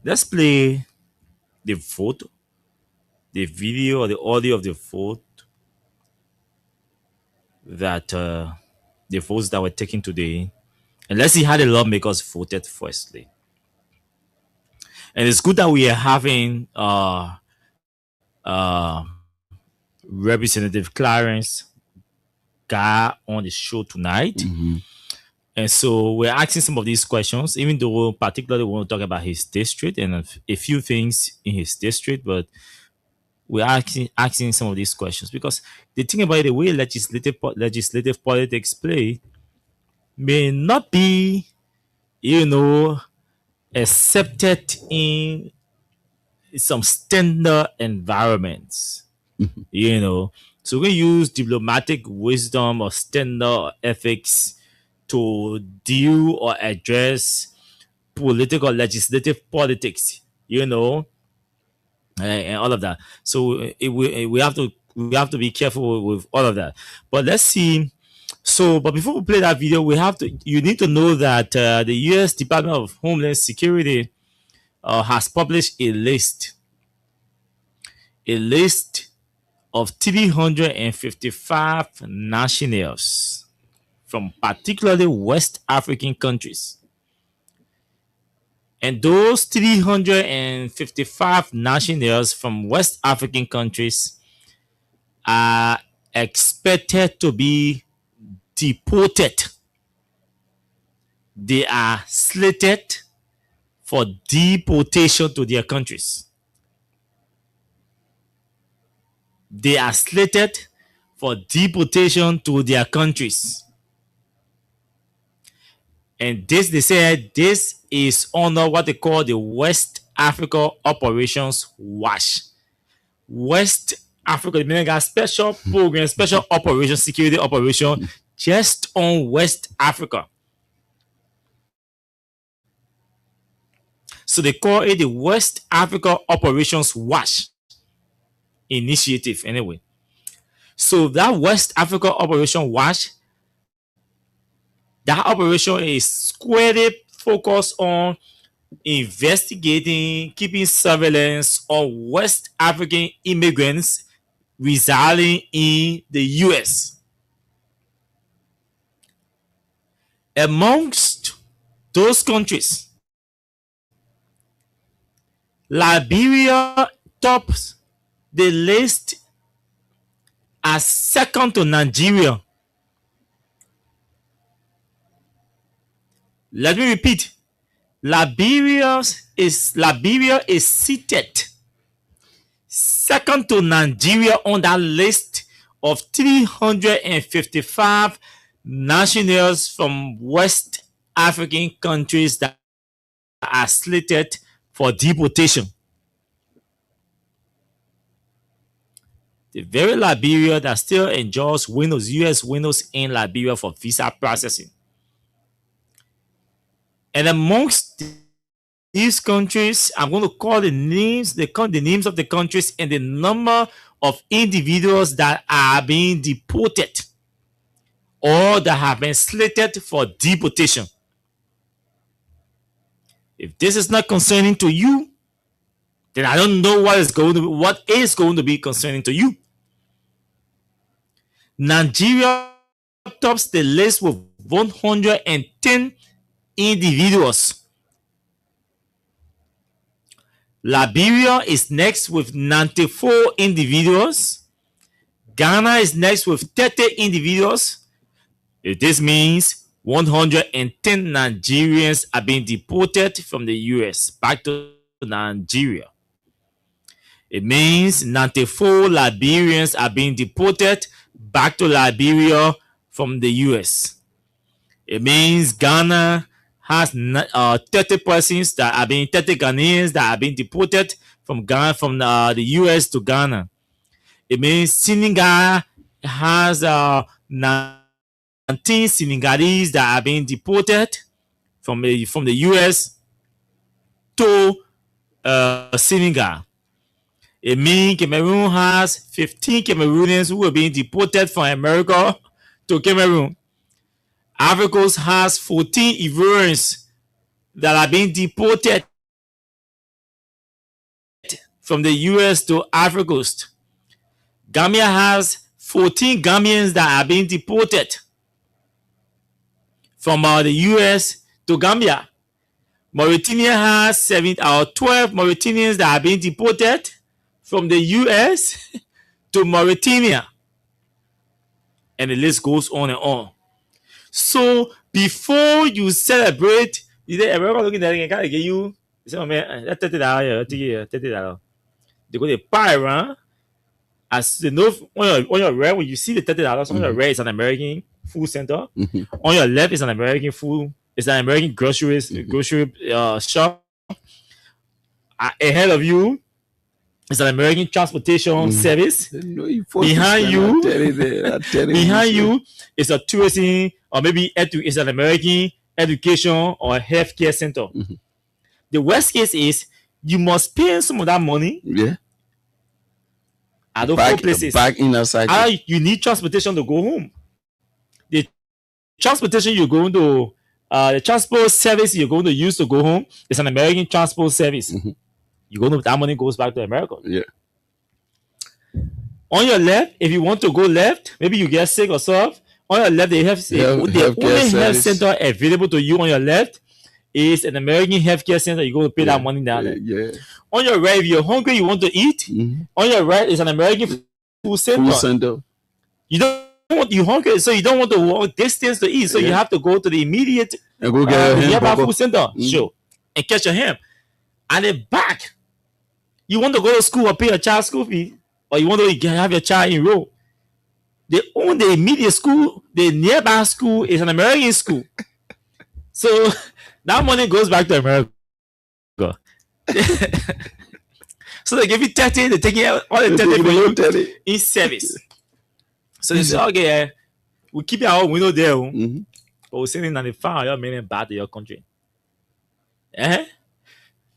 Let's play the vote, the video or the audio of the vote that the votes that were taken today, and let's see how the lawmakers voted firstly. And it's good that we are having Representative Clarence Gar on the show tonight. And so we're asking some of these questions, even though particularly we want to talk about his district and a few things in his district, but we're asking some of these questions because the thing about the way legislative politics play may not be, accepted in some standard environments. So we use diplomatic wisdom or standard ethics to deal or address political legislative politics, and all of that. So we have to be careful with all of that. But let's see. So, but before we play that video, you need to know that the U.S. Department of Homeland Security has published a list of 355 nationals from particularly West African countries And those 355 nationals from West African countries are expected to be deported. They are slated for deportation to their countries. They are slated for deportation to their countries. And this, they said, this is under what they call the West Africa Operations WASH. West Africa, they got special program, special operation, security operation just on West Africa. So they call it the West Africa Operations WASH initiative anyway. So that West Africa Operation WASH, that operation is squarely focused on investigating, keeping surveillance on West African immigrants residing in the US. Amongst those countries, Liberia tops the list as second to Nigeria. Let me repeat. Liberia is seated second to Nigeria on that list of 355 nationals from West African countries that are slated for deportation. The very Liberia that still enjoys windows, US windows in Liberia for visa processing. And amongst these countries, I'm going to call the names, the names of the countries and the number of individuals that are being deported or that have been slated for deportation. If this is not concerning to you, then I don't know what is going to be concerning to you. Nigeria tops the list with 110 individuals. Liberia is next with 94 individuals. Ghana is next with 30 individuals. If this means 110 Nigerians are being deported from the US back to Nigeria. It means 94 Liberians are being deported back to Liberia from the US. It means Ghana has 30 persons that are being 30 Ghanaians that are being deported from Ghana, from the US to Ghana. It means Senegal has 19 Senegalese that are being deported from the US to Senegal. It means Cameroon has 15 Cameroonians who are being deported from America to Cameroon. Ivory Coast has 14 Ivorians that are being deported from the US to Ivory Coast. Gambia has 14 Gambians that are being deported from the US to Gambia. Mauritania has 12 Mauritanians that are being deported from the US to Mauritania. And the list goes on and on. So before you celebrate, everyone looking at it, can I get you? Oh man, that's $30. They go to buy around. As you know, on your right, when you see the $30, on your right is an American food center. On your left is an American food. It's an American grocery shop. Ahead of you is an American transportation service. Behind you, behind you is a tourism or maybe it's an American education or healthcare center. The worst case is you must pay some of that money. Yeah. At those four places. Back in a cycle. You need transportation to go home. The transportation you're going to, the transport service you're going to use to go home is an American transport service. You're going to, that money goes back to America. Yeah. On your left, if you want to go left, maybe you get sick or stuff. On your left, they have the only health center available to you on your left is an American healthcare center. You go to pay that money down there. Yeah. On your right, if you're hungry, you want to eat. On your right is an American food center. Food center. You don't want you hungry, so you don't want to walk distance to eat. So you have to go to the immediate and go get a nearby hamburger. food center. Sure, and catch your ham. And then back, you want to go to school or pay your child school fee, or you want to have your child enroll. They own the immediate school. The nearby school is an American school. So that money goes back to America. So they give you 30, they take all the 30 for you 30 in service. So they say, okay, we keep our window there, but we're sending 95 million back to your country.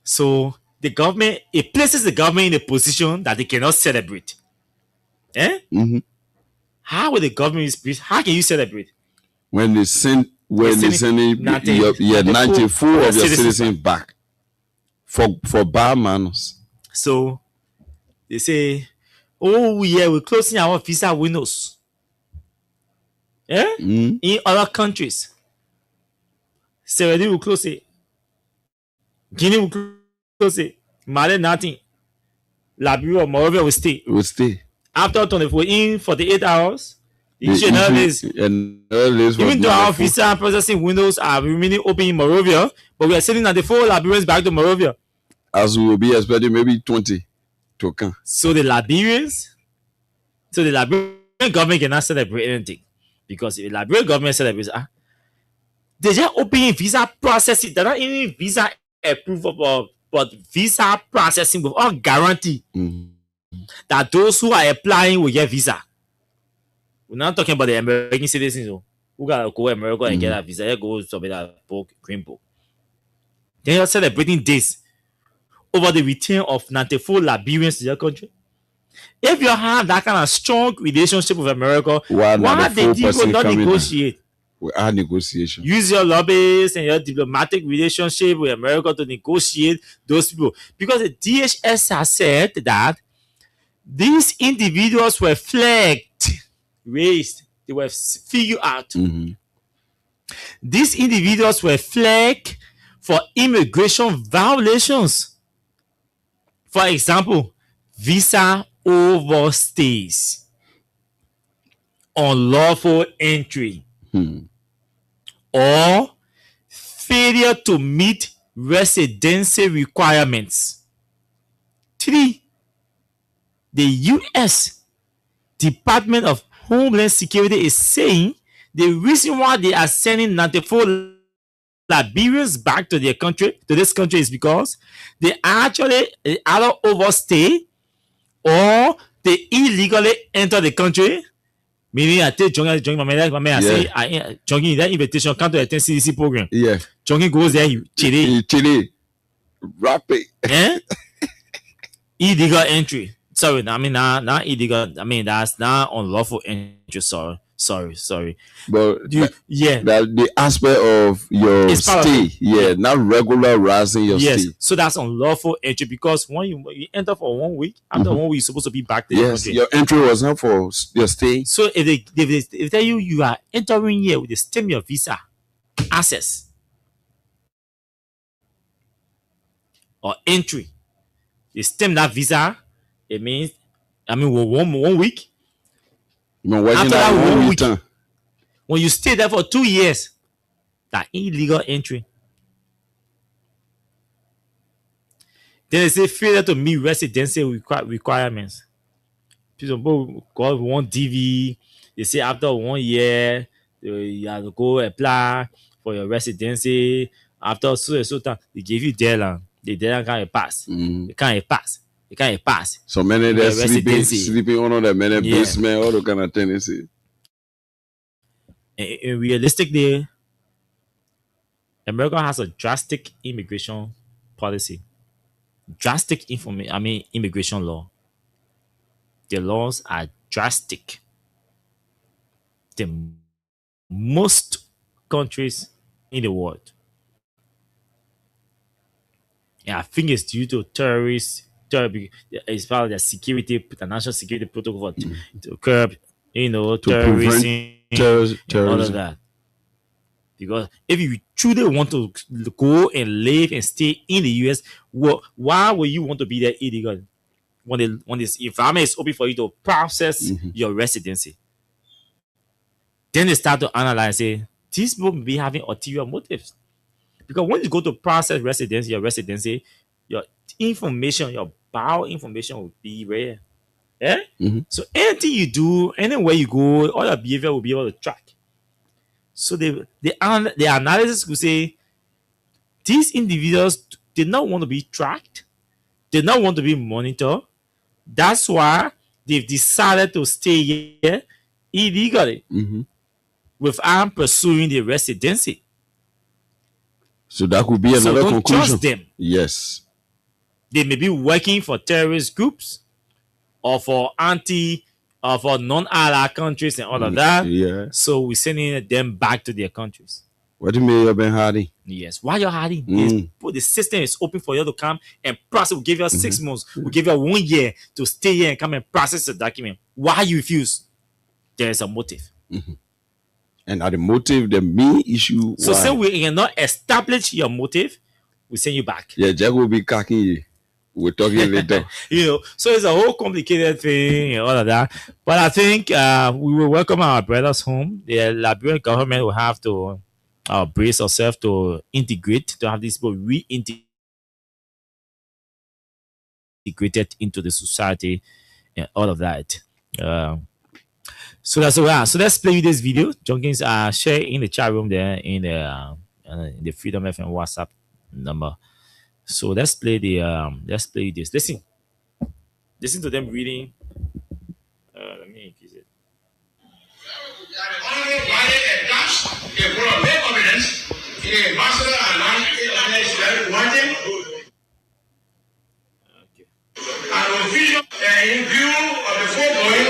So the government, it places the government in a position that they cannot celebrate. How will the government, how can you celebrate? When they send, sending 94 of your citizens back for bad manners. So they say, oh yeah, we're closing our visa windows. In other countries. Sierra Leone will close it. Guinea will close it. Mali nothing. Liberia or Morovia will stay. After 48 hours, even though our visa processing windows are remaining open in Morovia, but we are sending 94 Liberians back to Morovia. As we will be expecting maybe 20 to come. So the Liberian government cannot celebrate anything. Because if the Liberian government celebrates, they just open visa processing. They're not even visa approval, but visa processing with all guarantee that those who are applying will get visa. We're not talking about the American citizens who gotta go to America and get a visa. They go submit a green book. They are celebrating this over the return of 94 Liberians to their country. If you have that kind of strong relationship with America, why did you go not negotiate? We are negotiation. Use your lobbyists and your diplomatic relationship with America to negotiate those people. Because the DHS has said that these individuals were flagged, raised, they were figured out. These individuals were flagged for immigration violations. For example, visa overstays, unlawful entry, or failure to meet residency requirements. 3. The U.S. Department of Homeland Security is saying the reason why they are sending 94 Liberians back to their country, to this country, is because they actually either overstay or they illegally enter the country. Meaning, I take Jonky, my man, I say, Jonky, that invitation, come to attend CDC program. Yeah. Jonky goes there, Chile. Rapid. Illegal entry. Sorry, I mean, not illegal. I mean, that's not unlawful entry. Sorry. But that the aspect of your stay, not regular rising your stay. So that's unlawful entry because when you enter for 1 week, after 1 week, you're supposed to be back to your country. Your entry was not for your stay. So if they tell you are entering here with the stem your visa access or entry, you stem that visa, it means, one week. After that 1 week, when you stay there for 2 years, that illegal entry. Then they say failure to meet residency requirements. People go one DV. They say after 1 year, you have to go apply for your residency. After so time, they give you deadline. The deadline can't pass. It can't pass. So many they're sleeping on the many basement, all the kind of tendency. And realistically, America has a drastic immigration policy. Drastic immigration law. The laws are drastic. The most countries in the world. And I think it's due to terrorists. It's part of the security, the national security protocol to curb, terrorism, all of that. Because if you truly want to go and live and stay in the US, why would you want to be there illegally? When this environment is open for you to process your residency, then they start to analyze, say, these people may be having ulterior motives. Because when you go to process your residency, your information, your bio information will be rare. Yeah? So anything you do, anywhere you go, all your behavior will be able to track. So the analysis could say these individuals did not want to be tracked, did not want to be monitored. That's why they've decided to stay here illegally without pursuing the residency. So that could be So another don't conclusion. trust them. Yes. They may be working for terrorist groups or for for non-ally countries and all of that. Yeah. So we're sending them back to their countries. What do you mean you've been hiding? Yes. While you're hiding, the system is open for you to come and process. We'll give you 6 months. We'll give you 1 year to stay here and come and process the document. Why you refuse? There is a motive. And are the motive the main issue? So why? since we cannot establish your motive, we send you back. Yeah, Jack will be cocking you. We're talking later. So it's a whole complicated thing and all of that. But I think we will welcome our brothers home. The Liberian government will have to brace ourselves to integrate, to have these people reintegrated into the society and all of that. So that's all. So let's play this video. Junkies share in the chat room there in the Freedom FM WhatsApp number. So let's play this. Listen to them reading. Let me increase it. In view of the foregoing,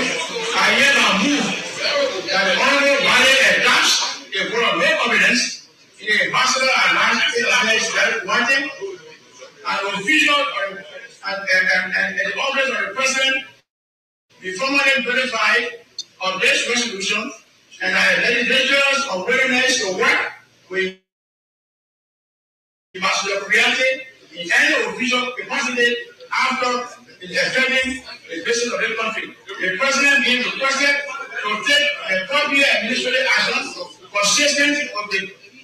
I hereby move that the Honorable Valley attached a for make evidence in a master and land wanting an official and the office of the President be formally verified of this resolution and the legislatures of readiness to work with the reality in any official capacity after affecting the business of the country. The President being requested to take appropriate administrative actions consistent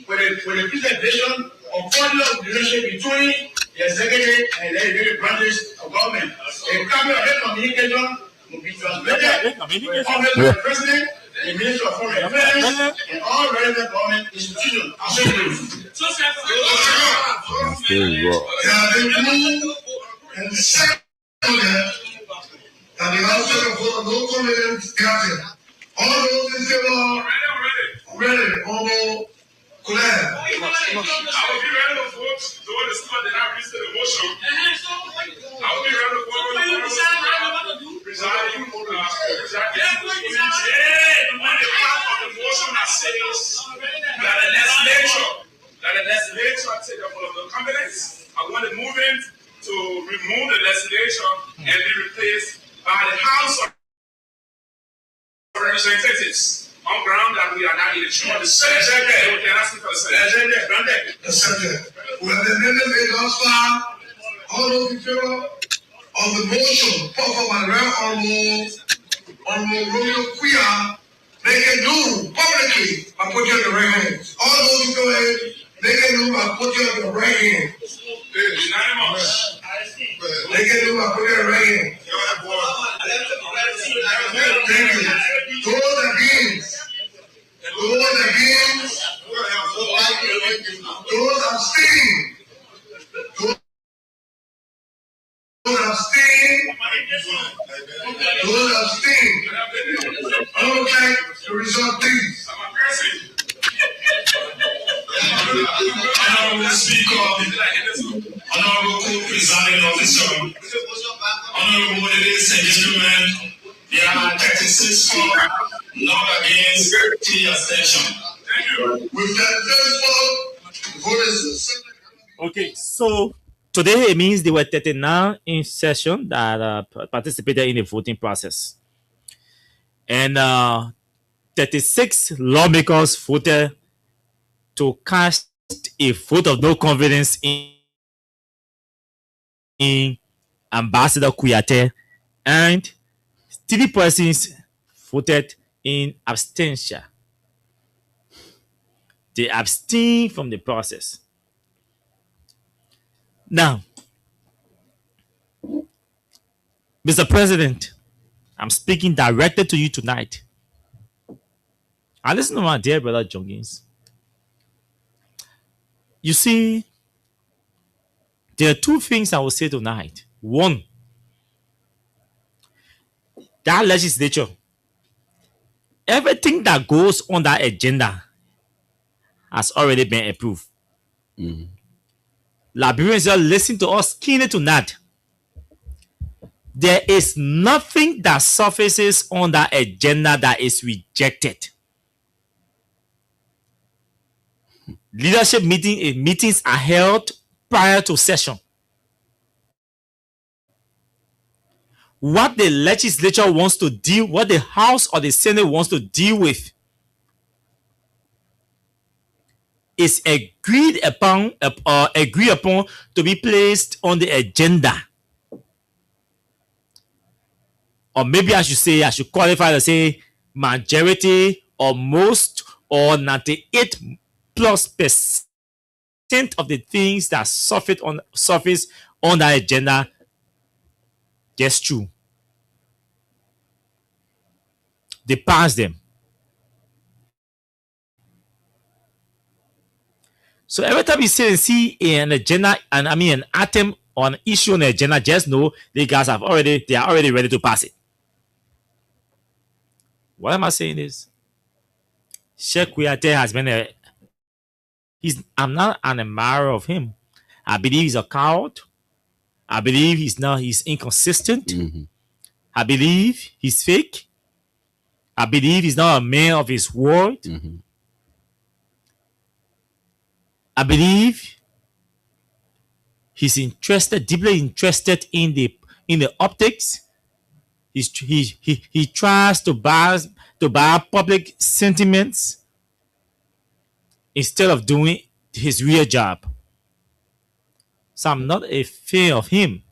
with the presentation of cordial relationship between the executive and the legislative branches of government. A copy of that communication will be transmitted to the office of the President, the Minister of Foreign Affairs, and all relevant government institutions. And second, that the House of no comment granted. All those in favor, ready, honorable Colette. I will be ready to vote. Though the speaker did not reach the motion, I will be ready to vote. Presiding on the part of the motion that says that the legislature take up all of the competence. I want to move in to remove the legislation and be replaced by the House of Representatives on ground that we are not in the church. The Senate, we can ask for the Senate. The Senate. We have the amendment made thus far. All those in favor of the motion, put forward by Honorable Romeo Quia, make a new publicly by putting on the right hand. All those in favor, make a new by putting on the right hand. Unanimous. They can do my put right hand. Thank you. Those against. Those abstain. Those abstain. I would like the result, please. Honorable Speaker, Honorable Co-Presiding Officer, Honorable ladies and gentlemen, there are 36 for, not against, 3 abstention. With that first vote is Okay, so today it means there were 39 in session that participated in the voting process. And 36 lawmakers voted to cast a vote of no confidence in Ambassador Kuyate, and 3 persons voted in abstention. They abstain from the process. Now, Mr. President, I'm speaking directly to you tonight. And listen to my dear brother Junkins. You see, there are 2 things I will say tonight. One, that legislature, everything that goes on that agenda has already been approved. Liberians just listen to us keenly tonight. There is nothing that surfaces on that agenda that is rejected. Leadership meetings are held prior to session. What the legislature wants to deal, what the House or the Senate wants to deal with, is agreed upon to be placed on the agenda. Or maybe I should qualify to say majority or most or 98+% of the things that surface on that agenda gets through. They pass them. So every time you see an agenda, and I mean an item or an issue on the agenda, just know they are already ready to pass it. What am I saying is, Sheikh Kuyate has been I'm not an admirer of him. I believe he's a coward. I believe he's inconsistent. I believe he's fake. I believe he's not a man of his word. I believe he's deeply interested in the optics. He tries to buy public sentiments instead of doing his real job. So I'm not a fan of him.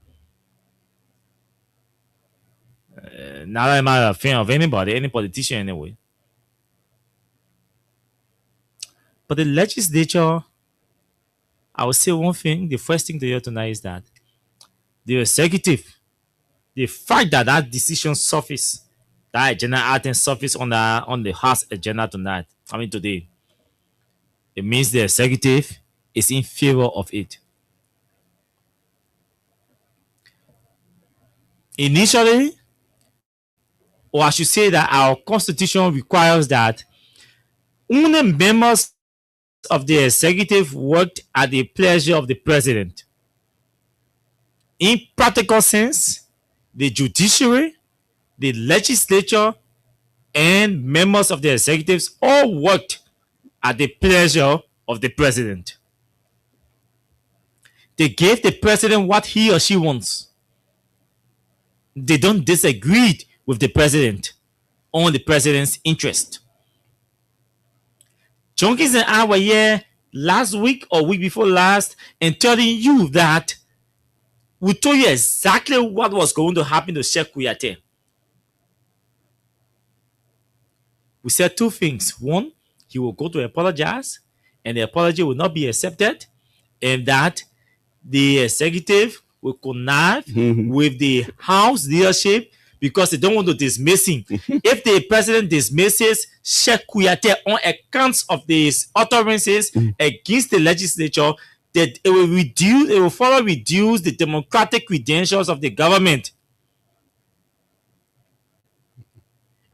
Not am I a fan of anybody, any politician anyway. But the legislature, I will say one thing. The first thing to hear tonight is that the executive, the fact that decision surface, that agenda item surface on the House agenda tonight, I mean today, it means the executive is in favor of it. Initially, or I should say that our constitution requires that only members of the executive worked at the pleasure of the president. In practical sense, the judiciary, the legislature, and members of the executives all worked at the pleasure of the president. They gave the president what he or she wants. They don't disagree with the president on the president's interest. Junkies and I were here last week or week before last and telling you that we told you exactly what was going to happen to Sheikh Kuyate. We said 2 things. One, he will go to apologize and the apology will not be accepted, and that the executive will connive with the House leadership because they don't want to dismiss him. If the president dismisses Sheikh Kuyate on account of these utterances against the legislature, that it will further reduce the democratic credentials of the government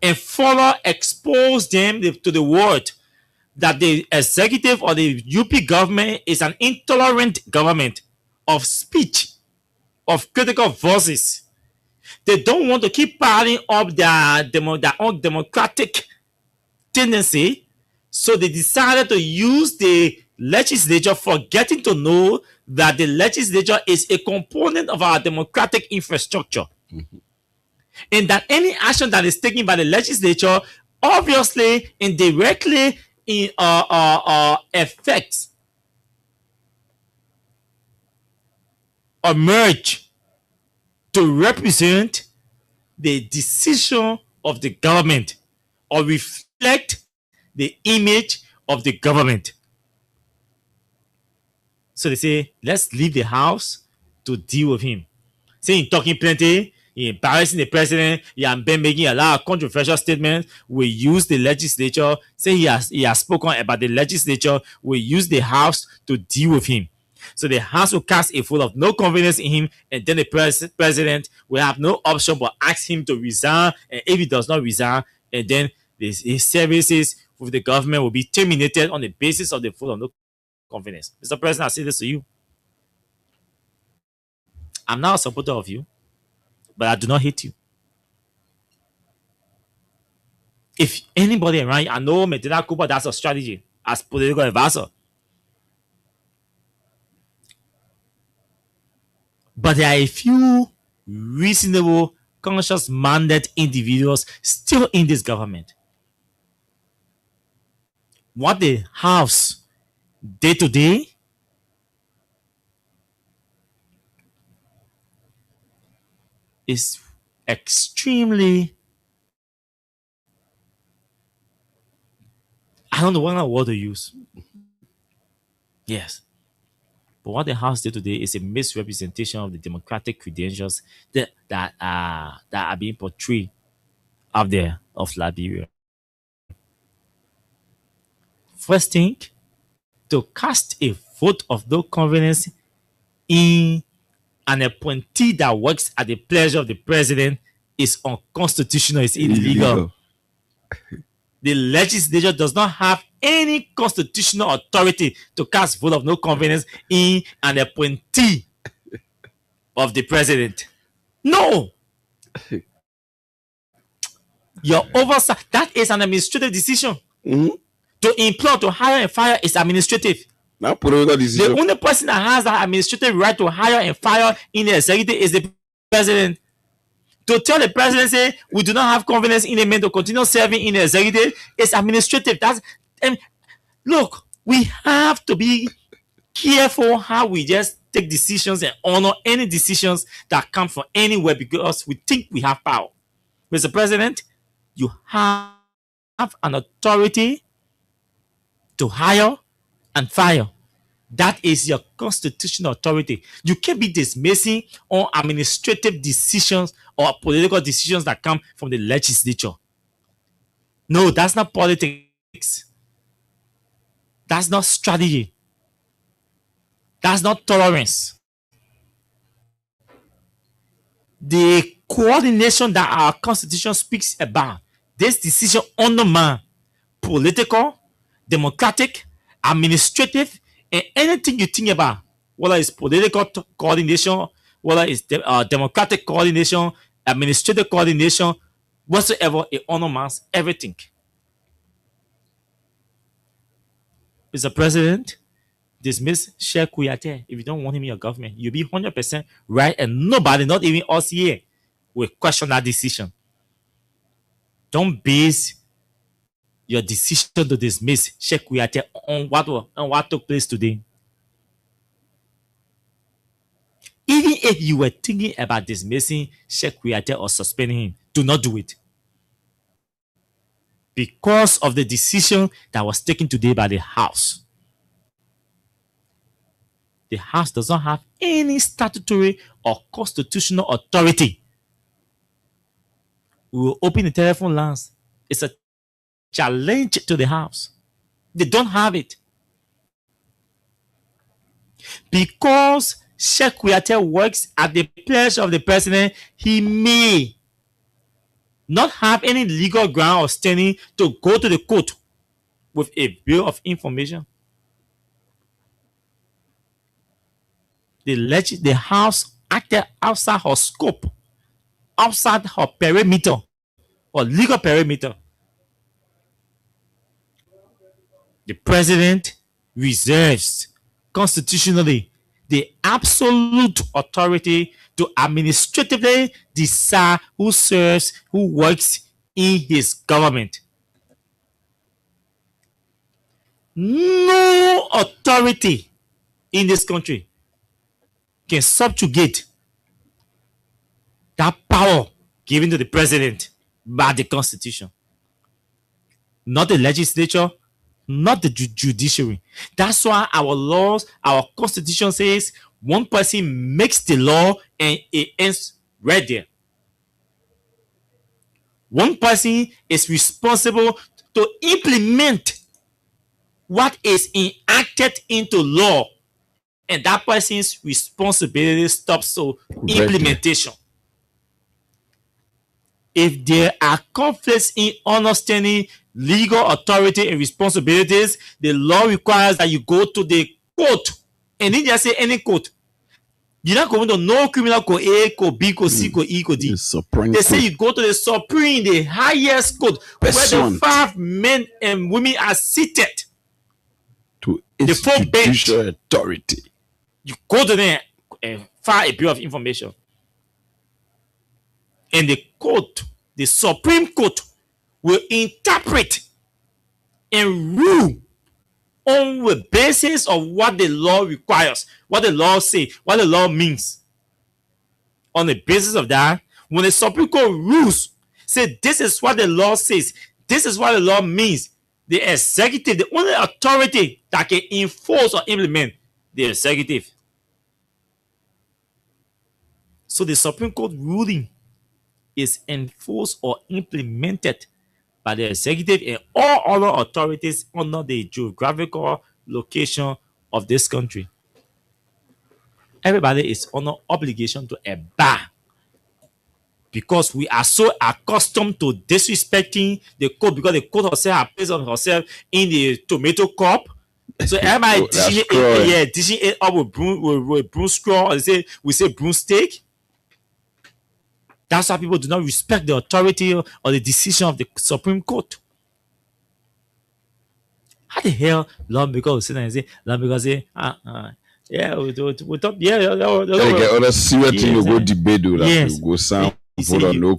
and further expose them to the world that the executive or the UP government is an intolerant government of speech, of critical voices. They don't want to keep piling up their own democratic tendency, so they decided to use the legislature, forgetting to know that the legislature is a component of our democratic infrastructure. And that any action that is taken by the legislature obviously indirectly affects emerge to represent the decision of the government or reflect the image of the government. So they say, let's leave the house to deal with him. Say he's talking plenty, he embarrassing the president, he has been making a lot of controversial statements. We use the legislature. Say he has spoken about the legislature. We use the house to deal with him. So the house will cast a vote of no confidence in him, and then the president will have no option but ask him to resign. And if he does not resign, and then his services with the government will be terminated on the basis of the vote of no confidence. Mr. President, I say this to you. I'm not a supporter of you, but I do not hate you. If anybody around you, I know Medina Cooper, that's a strategy as political advisor. But there are a few reasonable, conscious minded individuals still in this government. What the House day to day is extremely, I don't know what word to use. Yes. But what the House did today is a misrepresentation of the democratic credentials that are being portrayed out there of Liberia. First thing, to cast a vote of no confidence in an appointee that works at the pleasure of the president is unconstitutional, it's illegal. The legislature does not have any constitutional authority to cast vote of no confidence in an appointee of the president. No. Your oversight, that is an administrative decision. To employ, to hire and fire is administrative. Not political decision. The only person that has that administrative right to hire and fire in the executive is the president. To tell the president, say, we do not have confidence in a man to continue serving in the executive is administrative. And look, we have to be careful how we just take decisions and honor any decisions that come from anywhere because we think we have power. Mr. President, you have an authority to hire and fire. That is your constitutional authority. You can't be dismissing on administrative decisions or political decisions that come from the legislature. No, that's not politics. That's not strategy. That's not tolerance. The coordination that our constitution speaks about, this decision undermine political, democratic, administrative, and anything you think about, whether it's political coordination, whether it's democratic coordination, administrative coordination, whatsoever, it undermines everything. Mr. President, dismiss Sheikh Kuyate if you don't want him in your government. You'll be 100% right, and nobody, not even us here, will question that decision. Don't base your decision to dismiss Sheikh Kuyate on what took place today. Even if you were thinking about dismissing Sheikh Kuyate or suspending him, do not do it. Because of the decision that was taken today by the House. The House does not have any statutory or constitutional authority. We will open the telephone lines. It's a challenge to the House. They don't have it. Because Sheikh Kuyate works at the pleasure of the president, he may not have any legal ground or standing to go to the court with a bill of information. The House acted outside her scope, outside her perimeter or legal perimeter. The president reserves constitutionally the absolute authority to administratively decide who serves, who works in his government. No authority in this country can subjugate that power given to the president by the Constitution. Not the legislature, not the judiciary. That's why our laws, our Constitution says one person makes the law and it ends right there. One person is responsible to implement what is enacted into law, and that person's responsibility stops to implementation. If there are conflicts in understanding legal authority and responsibilities, the law requires that you go to the court. And then just say any court. You're not going to no criminal code A, code B, code C, code E, code D. They say you go to the supreme, the highest court, where the 5 men and women are seated. To its judicial authority. You go to them and file a bill of information. And the court, the Supreme Court, will interpret and rule on the basis of what the law requires, what the law says, what the law means. On the basis of that, when the Supreme Court rules, say this is what the law says, this is what the law means, the executive, the only authority that can enforce or implement, the executive. So the Supreme Court ruling is enforced or implemented by the executive and all other authorities under the geographical location of this country. Everybody is under obligation to abide, because we are so accustomed to disrespecting the court, because the court herself has placed on herself in the tomato cup. So everybody dishing it up with broom straw, or we say broomstick. That's why people do not respect the authority or the decision of the Supreme Court. How the hell lawmakers will sit there and say, lawmakers say, yeah, we talk, yeah, other serious thing you go debate that you go sound full of no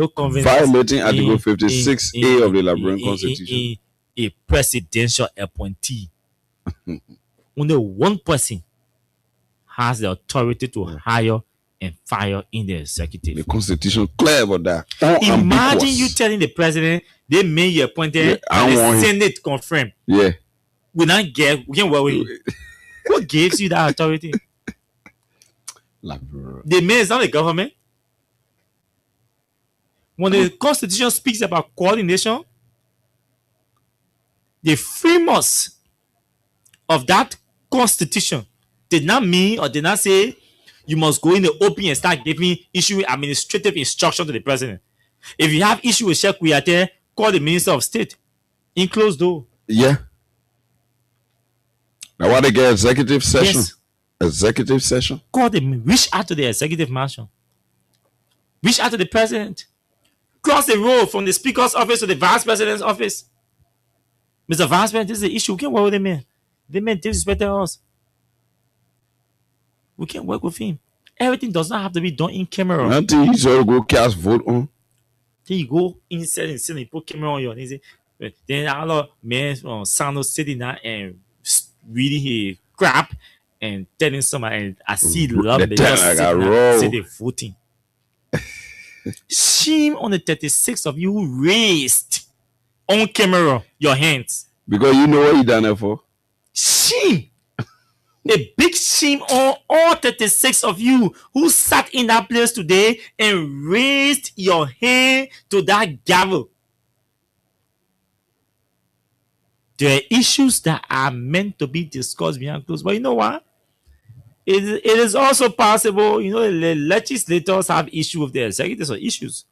confidence. Violating Article 56A of the Liberian Constitution. A presidential appointee. Only one person has the authority to hire and fire in the executive. The Constitution clear about that. Imagine you telling the president they made you appointed and the Senate confirmed. Yeah. We can't worry. Who gives you that authority? The man is not the government. When the Constitution speaks about coordination, the framers of that Constitution did not mean or did not say you must go in the open and start issuing administrative instruction to the president. If you have issue with Sheikh Kuyate, call the Minister of State in closed door. Yeah. Now what they get executive session? Yes. Executive session? Call them, reach out to the executive mansion. Reach out to the president. Cross the road from the speaker's office to the vice president's office. Mr. Vice President, this is the issue. We can't work with the man. The man disrespected us. We can't work with him. Everything does not have to be done in camera. Until you sort of go cast vote on. Then you go inside and sit and put camera on you. Then other men from Sano sitting there and reading his crap and telling somebody, and I see love. They just sit there voting. Shame on the 36 of you who raised on camera your hands. Because you know what you done it for. Shame. A big shame on all 36 of you who sat in that place today and raised your hand to that gavel. There are issues that are meant to be discussed behind closed. But you know what? It is also possible, the legislators have issues with the executives or issues.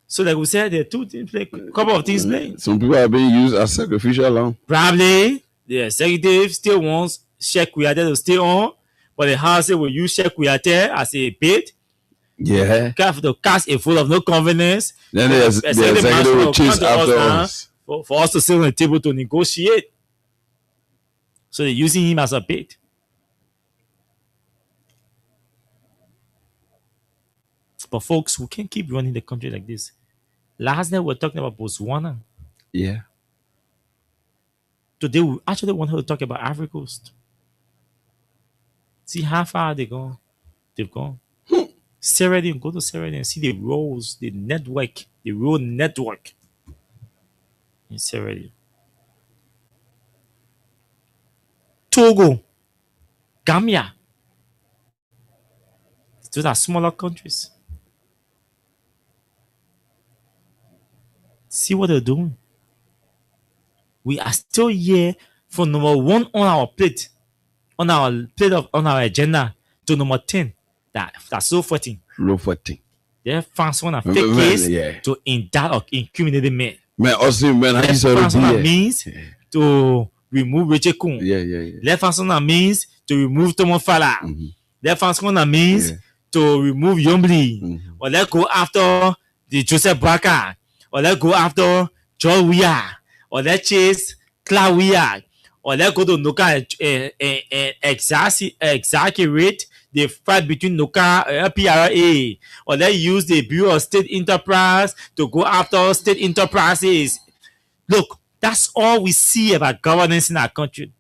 So like we said, there are two things, a couple of things playing. Some people are being used as sacrificial lamb. Probably the executive still wants Sheikh Kuyate to stay on, but the House will use Sheikh Kuyate as a bait. Yeah. To cast a vote of no confidence. Then the executive will chase after us. For us to sit on the table to negotiate. So they're using him as a bait. But folks, we can't keep running the country like this. Last night we were talking about Botswana. Yeah. Today we actually want to talk about Ivory Coast. See how far they've gone. Sierra Leone, go to Sierra Leone, see the roads, the network, the road network in Sierra Leone. Togo, Gambia, those are smaller countries. See what they're doing. We are still here for number one on our agenda to number 10. That's so 14. Low 14. They found one a Man, fake case yeah. to indict or incriminate men. Man, also, man, I They just found one already. means to remove Richard Kun. Yeah. They found one means to remove Thomas Fala. They found one means to remove Yombly. Or let's go after the Joseph Baka. Or let's go after Joel Weah. Or let's chase Cloud Weah. Or let's go to Noka and exaggerate the fight between Noka and PRA. Or let's use the Bureau of State Enterprise to go after state enterprises. Look, that's all we see about governance in our country.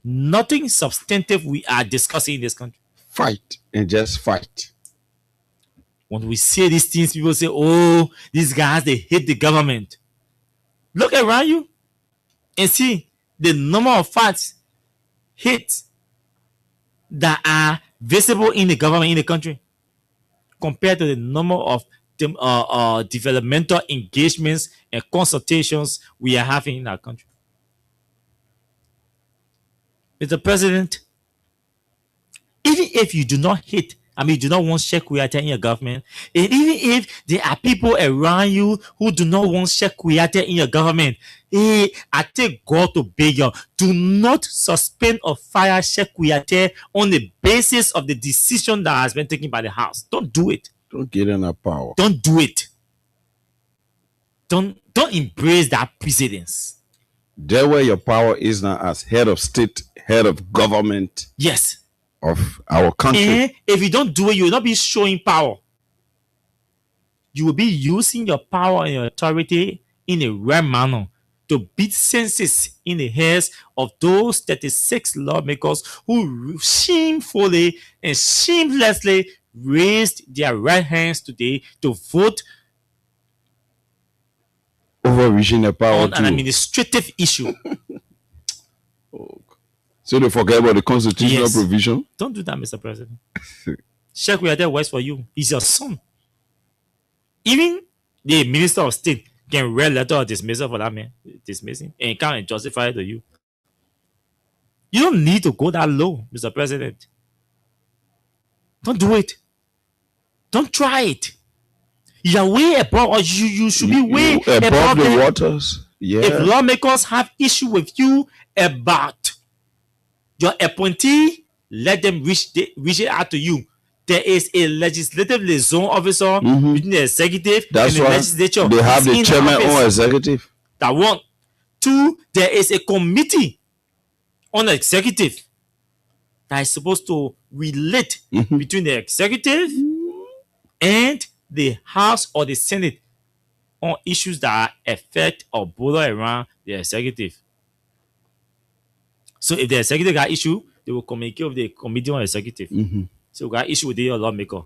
Nothing substantive we are discussing in this country. Fight and just fight. When we say these things, people say, oh, these guys, they hate the government. Look around you and see the number of facts, hits that are visible in the government in the country compared to the number of developmental engagements and consultations we are having in our country. Mr. President, even if you do not hate, you do not want Sheikh Kuyate in your government, and even if there are people around you who do not want Sheikh Kuyate in your government, I take God to beg you, do not suspend or fire Sheikh Kuyate on the basis of the decision that has been taken by the House. Don't do it. Don't get in that power. Don't do it. Don't embrace that precedence. There where your power is now as head of state, head of government. Yes. Of our country. And if you don't do it, you will not be showing power. You will be using your power and your authority in a rare manner to beat senses in the heads of those 36 lawmakers who shamefully and shamelessly raised their right hands today to vote over reaching the power on an administrative issue. So they forget about the constitutional provision? Don't do that, Mr. President. Sheikh Kuyate works for you. He's your son. Even the Minister of State can read letter of dismissal for that man, dismissing, and can't justify it to you. You don't need to go that low, Mr. President. Don't do it. Don't try it. You are way above, or you should be way above the waters. Yeah. If lawmakers have issue with you about your appointee, let them reach it out to you. There is a legislative liaison officer between the executive and the legislature. They have the chairman or executive. That one. Two, there is a committee on the executive that is supposed to relate between the executive and the House or the Senate on issues that affect or border around the executive. So if the executive got issue, they will communicate with the committee on executive. So got issue with the lawmaker.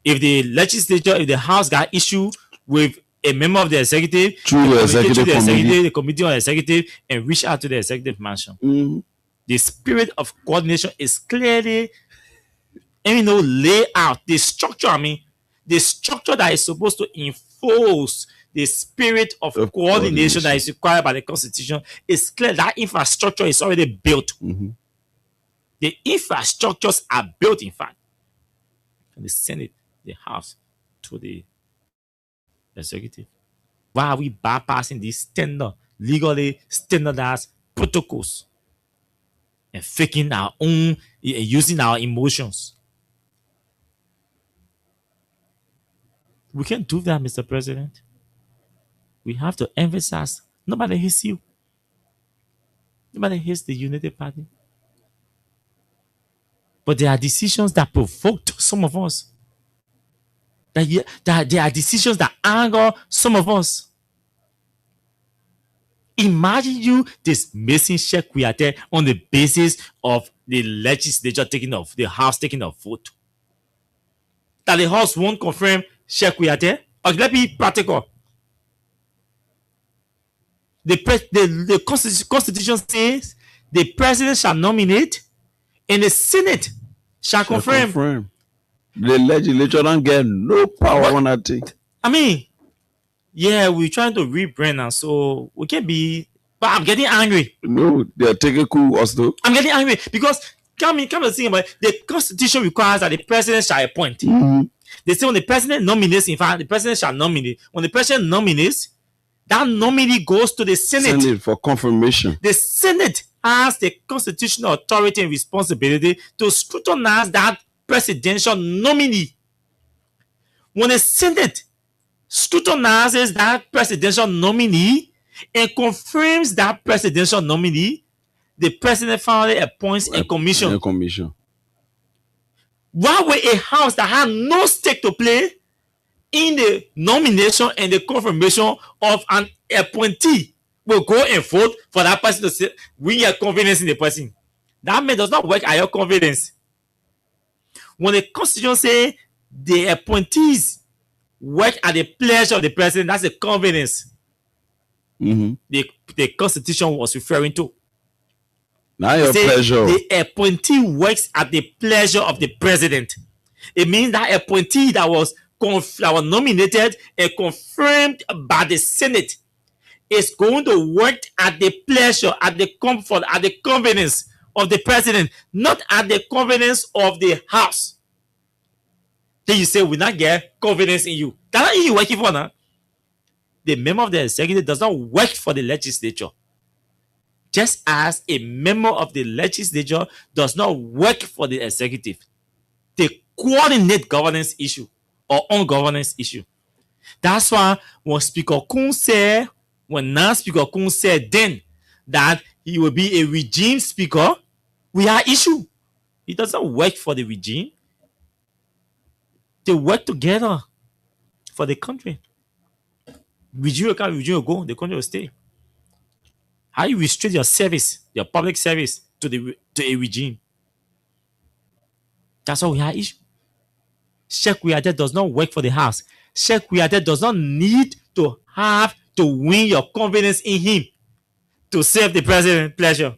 If the legislature, if the House got issue with a member of the executive, the committee on executive, and reach out to the executive mansion. The spirit of coordination is clearly, laid out. The structure, the structure that is supposed to enforce the spirit of coordination that is required by the Constitution is clear. That infrastructure is already built. The infrastructures are built, in fact, from the Senate, the House, to the executive. Why are we bypassing these legally standardized protocols and faking our own, using our emotions? We can't do that, Mr. President. We have to emphasize nobody hates you. Nobody hates the Unity Party. But there are decisions that provoked some of us. That there are decisions that anger some of us. Imagine you dismissing Sheikh Kuyate on the basis of the legislature taking off, the House taking a vote, that the House won't confirm Sheikh Kuyate? Or let me be practical. The Constitution says the president shall nominate and the Senate shall confirm. The legislature don't get no power on that thing. I mean, yeah, we're trying to rebrand now, so we can be. But I'm getting angry. No, they're taking cool also. I'm getting angry because come to think about it, the Constitution requires that the president shall appoint. They say when the president nominates, in fact, the president shall nominate. When the president nominates, that nominee goes to the Senate for confirmation. The Senate has the constitutional authority and responsibility to scrutinize that presidential nominee. When the Senate scrutinizes that presidential nominee and confirms that presidential nominee, the president finally appoints a commission. Why would a house that had no stake to play in the nomination and the confirmation of an appointee will go and vote for that person to say, win your confidence in the person? That man does not work at your confidence. When the Constitution says the appointees work at the pleasure of the president, that's the confidence the Constitution was referring to. Now your pleasure. The appointee works at the pleasure of the president. It means that appointee that was nominated and confirmed by the Senate is going to work at the pleasure, at the comfort, at the convenience of the president, not at the convenience of the House. Then you say, we not get confidence in you. That's not you working for now. The member of the executive does not work for the legislature. Just as a member of the legislature does not work for the executive. They coordinate governance issue or on governance issue. That's why when Speaker Kun said, when non-Speaker Kun said then that he will be a regime speaker, we have issue. He doesn't work for the regime. They work together for the country. Regime will come, regime will go, the country will stay. How you restrict your service, your public service to a regime? That's why we have issue. Sheikh Kuyate does not work for the House. Sheikh Kuyate does not need to have to win your confidence in him to serve the president pleasure.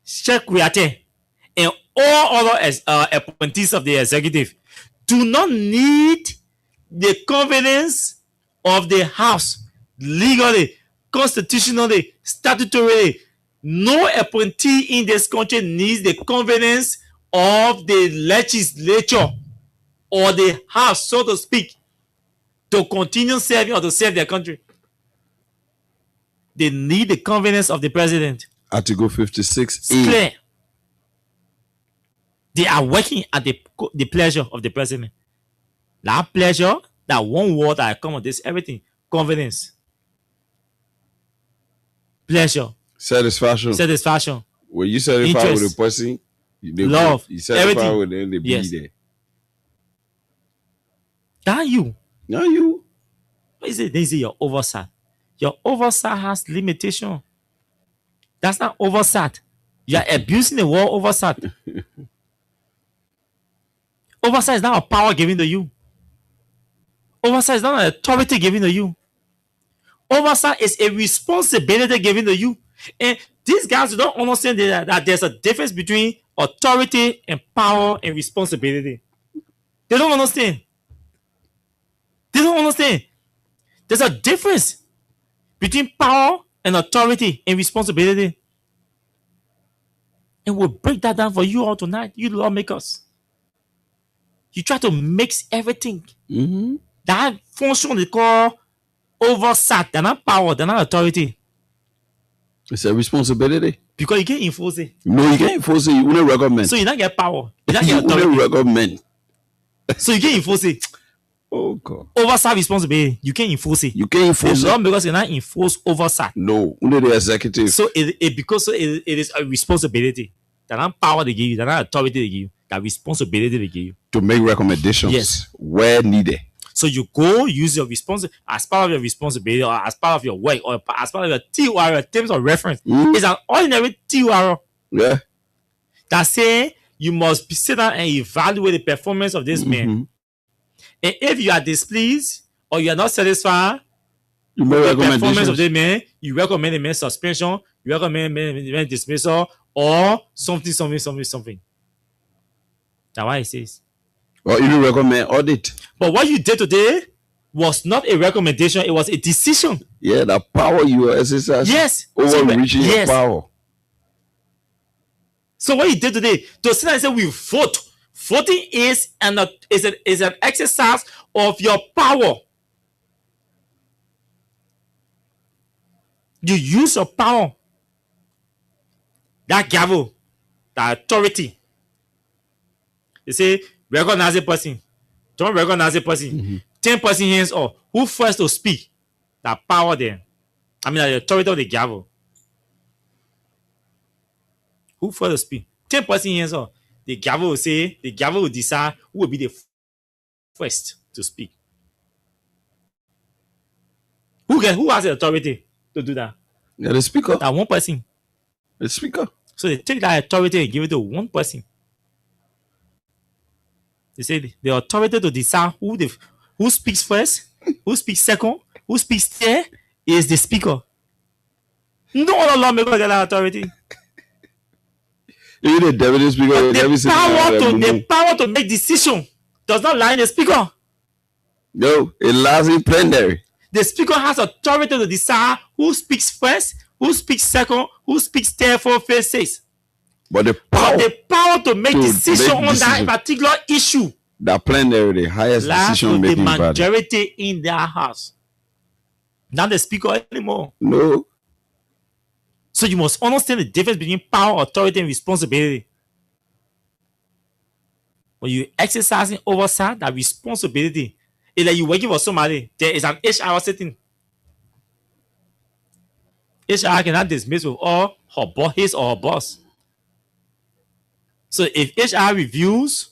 Sheikh Kuyate and all other appointees of the executive do not need the confidence of the House legally, constitutionally, statutorily. No appointee in this country needs the confidence of the legislature or the House, so to speak, to continue serving or to serve their country. They need the confidence of the president. Article 56. It's clear. They are working at the pleasure of the president. That pleasure, that one word that accommodates everything. Confidence. Pleasure. Satisfaction. When you satisfy with a person, love, you satisfy everything. with them, they be there. Not you. Not you. What is it? They say your oversight. Your oversight has limitation. That's not oversight. You are abusing the word oversight. Oversight is not a power given to you. Oversight is not an authority given to you. Oversight is a responsibility given to you. And these guys don't understand that there's a difference between authority and power and responsibility. They don't understand. They don't understand. There's a difference between power and authority and responsibility. And we'll break that down for you all tonight, you lawmakers. You try to mix everything. That function they call oversight. They're not power, they're not authority. It's a responsibility. Because you can't enforce it. No, you can't enforce it. You won't recommend. So you don't get power. You don't get authority. You won't recommend. So you can't enforce it. Oh God. Oversight responsibility. You can't enforce it. You can't enforce the law because you not enforce oversight. No, only the executive. So it is a responsibility. That not power they give you, that not authority they give you, that responsibility they give you. To make recommendations. Yes. Where needed. So you go use your responsibility as part of your responsibility or as part of your work or as part of your TOR, terms of reference. It's an ordinary TOR. Yeah. That say you must sit down and evaluate the performance of this man. And if you are displeased or you are not satisfied You with make the performance of recommendations. the man, you recommend the man suspension, you recommend the man dismissal, or something. That's why it says. Or you recommend audit. But what you did today was not a recommendation, it was a decision. Yeah, the power you exercise. Yes. Overreaching your yes. power. So what you did today, to sit and say we vote. Voting is an exercise of your power. You use your power. That gavel, that authority. You say, recognize a person. Don't recognize a person. 10 person hands up. Who first to speak? That power there. I mean, the authority of the gavel. Who first to speak? 10 person hands up. The gavel will say, the gavel will decide who will be the first to speak. Who has the authority to do that? Yeah, the speaker. That one person. The speaker. So they take that authority and give it to one person. They say the authority to decide who speaks first, who speaks second, who speaks third is the speaker. No other lawmaker get that authority. Even the deputy speaker, the power to make decision does not lie in the speaker. No, it lies in plenary. The speaker has authority to decide who speaks first, who speaks second, who speaks third, fourth, fifth, sixth. But the power to make decision on that particular issue. That plenary, the highest decision making the majority body in their house. Not the speaker anymore. No. So you must understand the difference between power, authority, and responsibility. When you exercising oversight, that responsibility is like you working for somebody. There is an HR setting. HR cannot dismiss with all his or her boss. So if HR reviews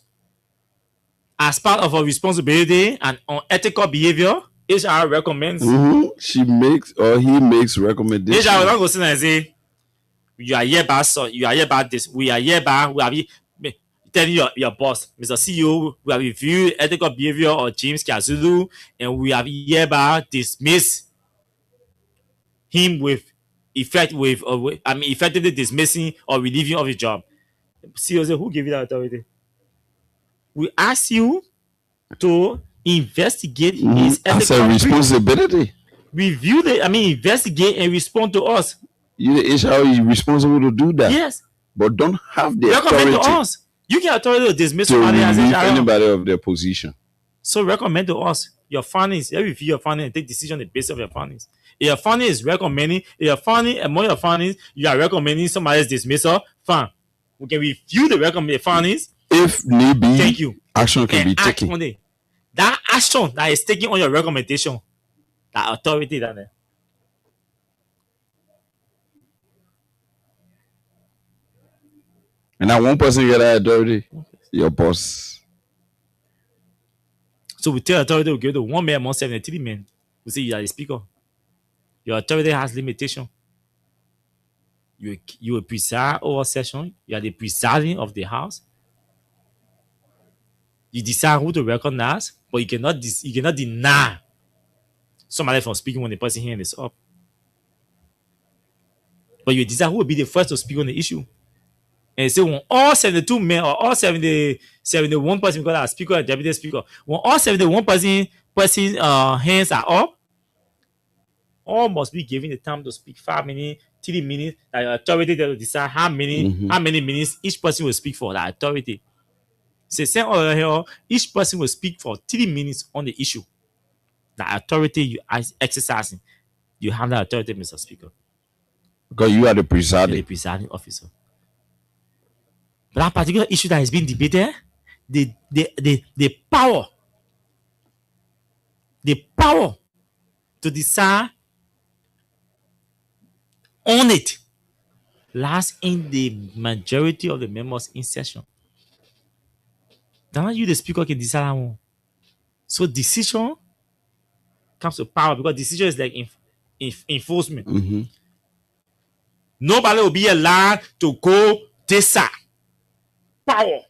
as part of her responsibility and unethical behavior, HR recommends. She makes or he makes recommendations. HR will not go sit and say, you are hereby so, you are hereby this, we are hereby, we have telling your boss, Mr. CEO, we have reviewed ethical behavior of James Kazulu and we have hereby dismissed him effectively dismissing or relieving of his job. CEO say, who gave you that authority? We ask you to investigate his ethical responsibility. Review investigate and respond to us. You the HR is responsible to do that. Yes. But don't have the recommend authority to us. You get authority to dismiss to somebody as anybody of their position. So recommend to us your findings. Let review your findings and take decision on the basis of your findings. If your finding is recommending, if your finding among your findings, you are recommending somebody's dismissal, fine. We can review the recommended findings. If need be, thank you. Action can be taken. That action that is taken on your recommendation, that authority that there. And now one person get that authority, your boss. So we tell authority we give to one man among 73 men. We say you are the speaker. Your authority has limitation. You will preside over session. You are the presiding of the house. You decide who to recognize, but you cannot deny somebody from speaking when the person hand is up. But you decide who will be the first to speak on the issue. And say when all 72 men or all 71 person, because our speaker and deputy speaker, when all 71 person hands are up, all must be given the time to speak 5 minutes, 3 minutes. That your authority to decide how many minutes each person will speak for. That authority. Say same over here, each person will speak for 3 minutes on the issue. The authority you are exercising, you have that authority, Mr. Speaker. Because you are the presiding officer. But that particular issue that is being debated, the power to decide on it lies in the majority of the members in session. Now you, the speaker, can decide that one. So decision comes to power because decision is like enforcement. Nobody will be allowed to go Desa. Power.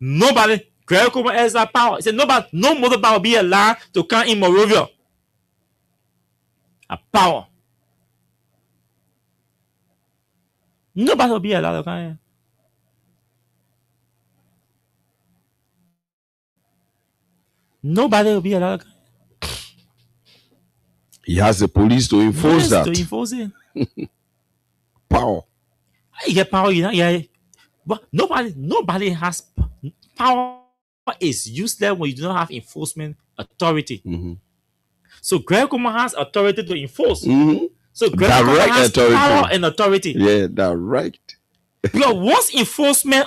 Nobody, Greg Coleman has that power. He said, nobody, no mother power be allowed to come in Morovia. A power. Nobody will be allowed to come in. Nobody will be allowed to come in. He has the police to enforce that. To enforce it. Power. You get power, you know, yeah. But nobody has power is useless when you do not have enforcement authority. So Greg Coleman has authority to enforce. So Greg Coleman has power and authority. Yeah, direct. Because once enforcement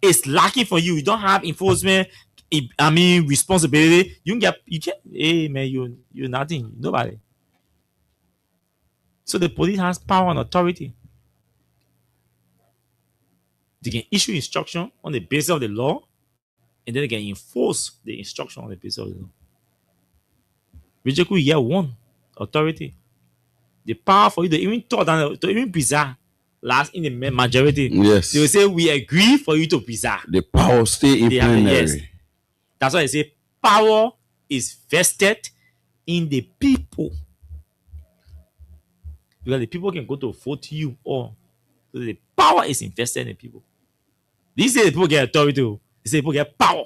is lacking for you, you don't have enforcement. I mean, responsibility. You get. Hey man, you're nothing. Nobody. So the police has power and authority. They can issue instruction on the basis of the law, and then they can enforce the instruction on the basis of the law. Rijaku year one authority. The power for you to even talk down, to even preserve last in the majority. Yes. They will say we agree for you to preserve. The power stay in plenary. Yes. That's why I say power is vested in the people. Because the people can go to vote you or so the power is invested in the people. These say the people get authority. They say people get power.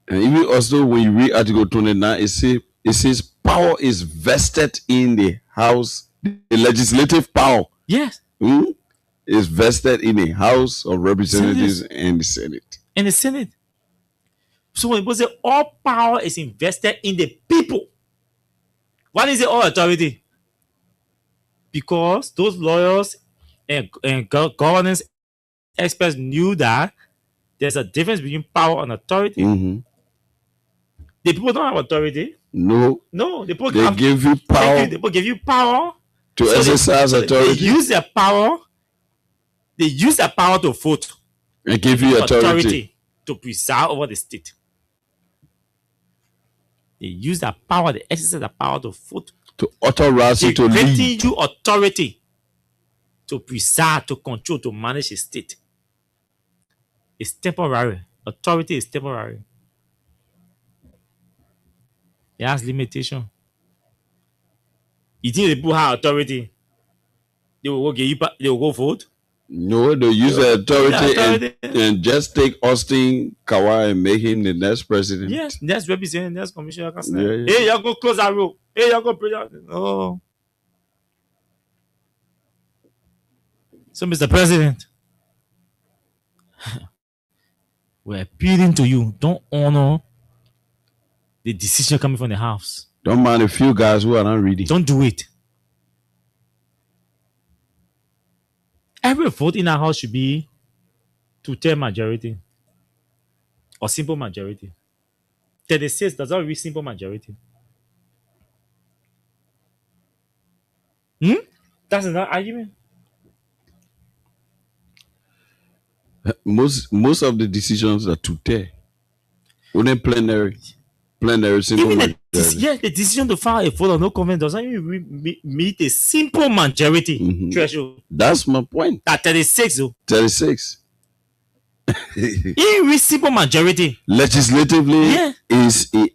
And even also when you read Article 29, it says power is vested in the House, the legislative power. Yes. Is vested in the House of Representatives and the Senate. And the Senate. So when people say all power is invested in the people, what is the all authority? Because those lawyers and governance experts knew that there's a difference between power and authority. The people don't have authority. No, the people give you power. People give you power to exercise authority. They use their power. They use their power to vote and give you authority to preside over the state. They use their power. They exercise their power to vote. To authorize you to lead. Granting you authority to preside, to control, to manage a state. It's temporary. Authority is temporary. It has limitation. You think the people have authority? They will go vote? No, they use the authority and just take Austin Kawai and make him the next president. Yes, next representative, next commissioner. Yeah. Hey, y'all go close that road. Hey, y'all go pray. Oh. So, Mr. President, we're appealing to you. Don't honor the decision coming from the House. Don't mind a few guys who are not reading. Don't do it. Every vote in our house should be 2/3 majority or simple majority. 36 does not reach simple majority. That's another argument. Most of the decisions are 2/3. Only plenary simple Even majority. The decision to file a vote or no comment does not even meet a simple majority threshold. That's my point. At 36, 36. Even with simple majority, legislatively,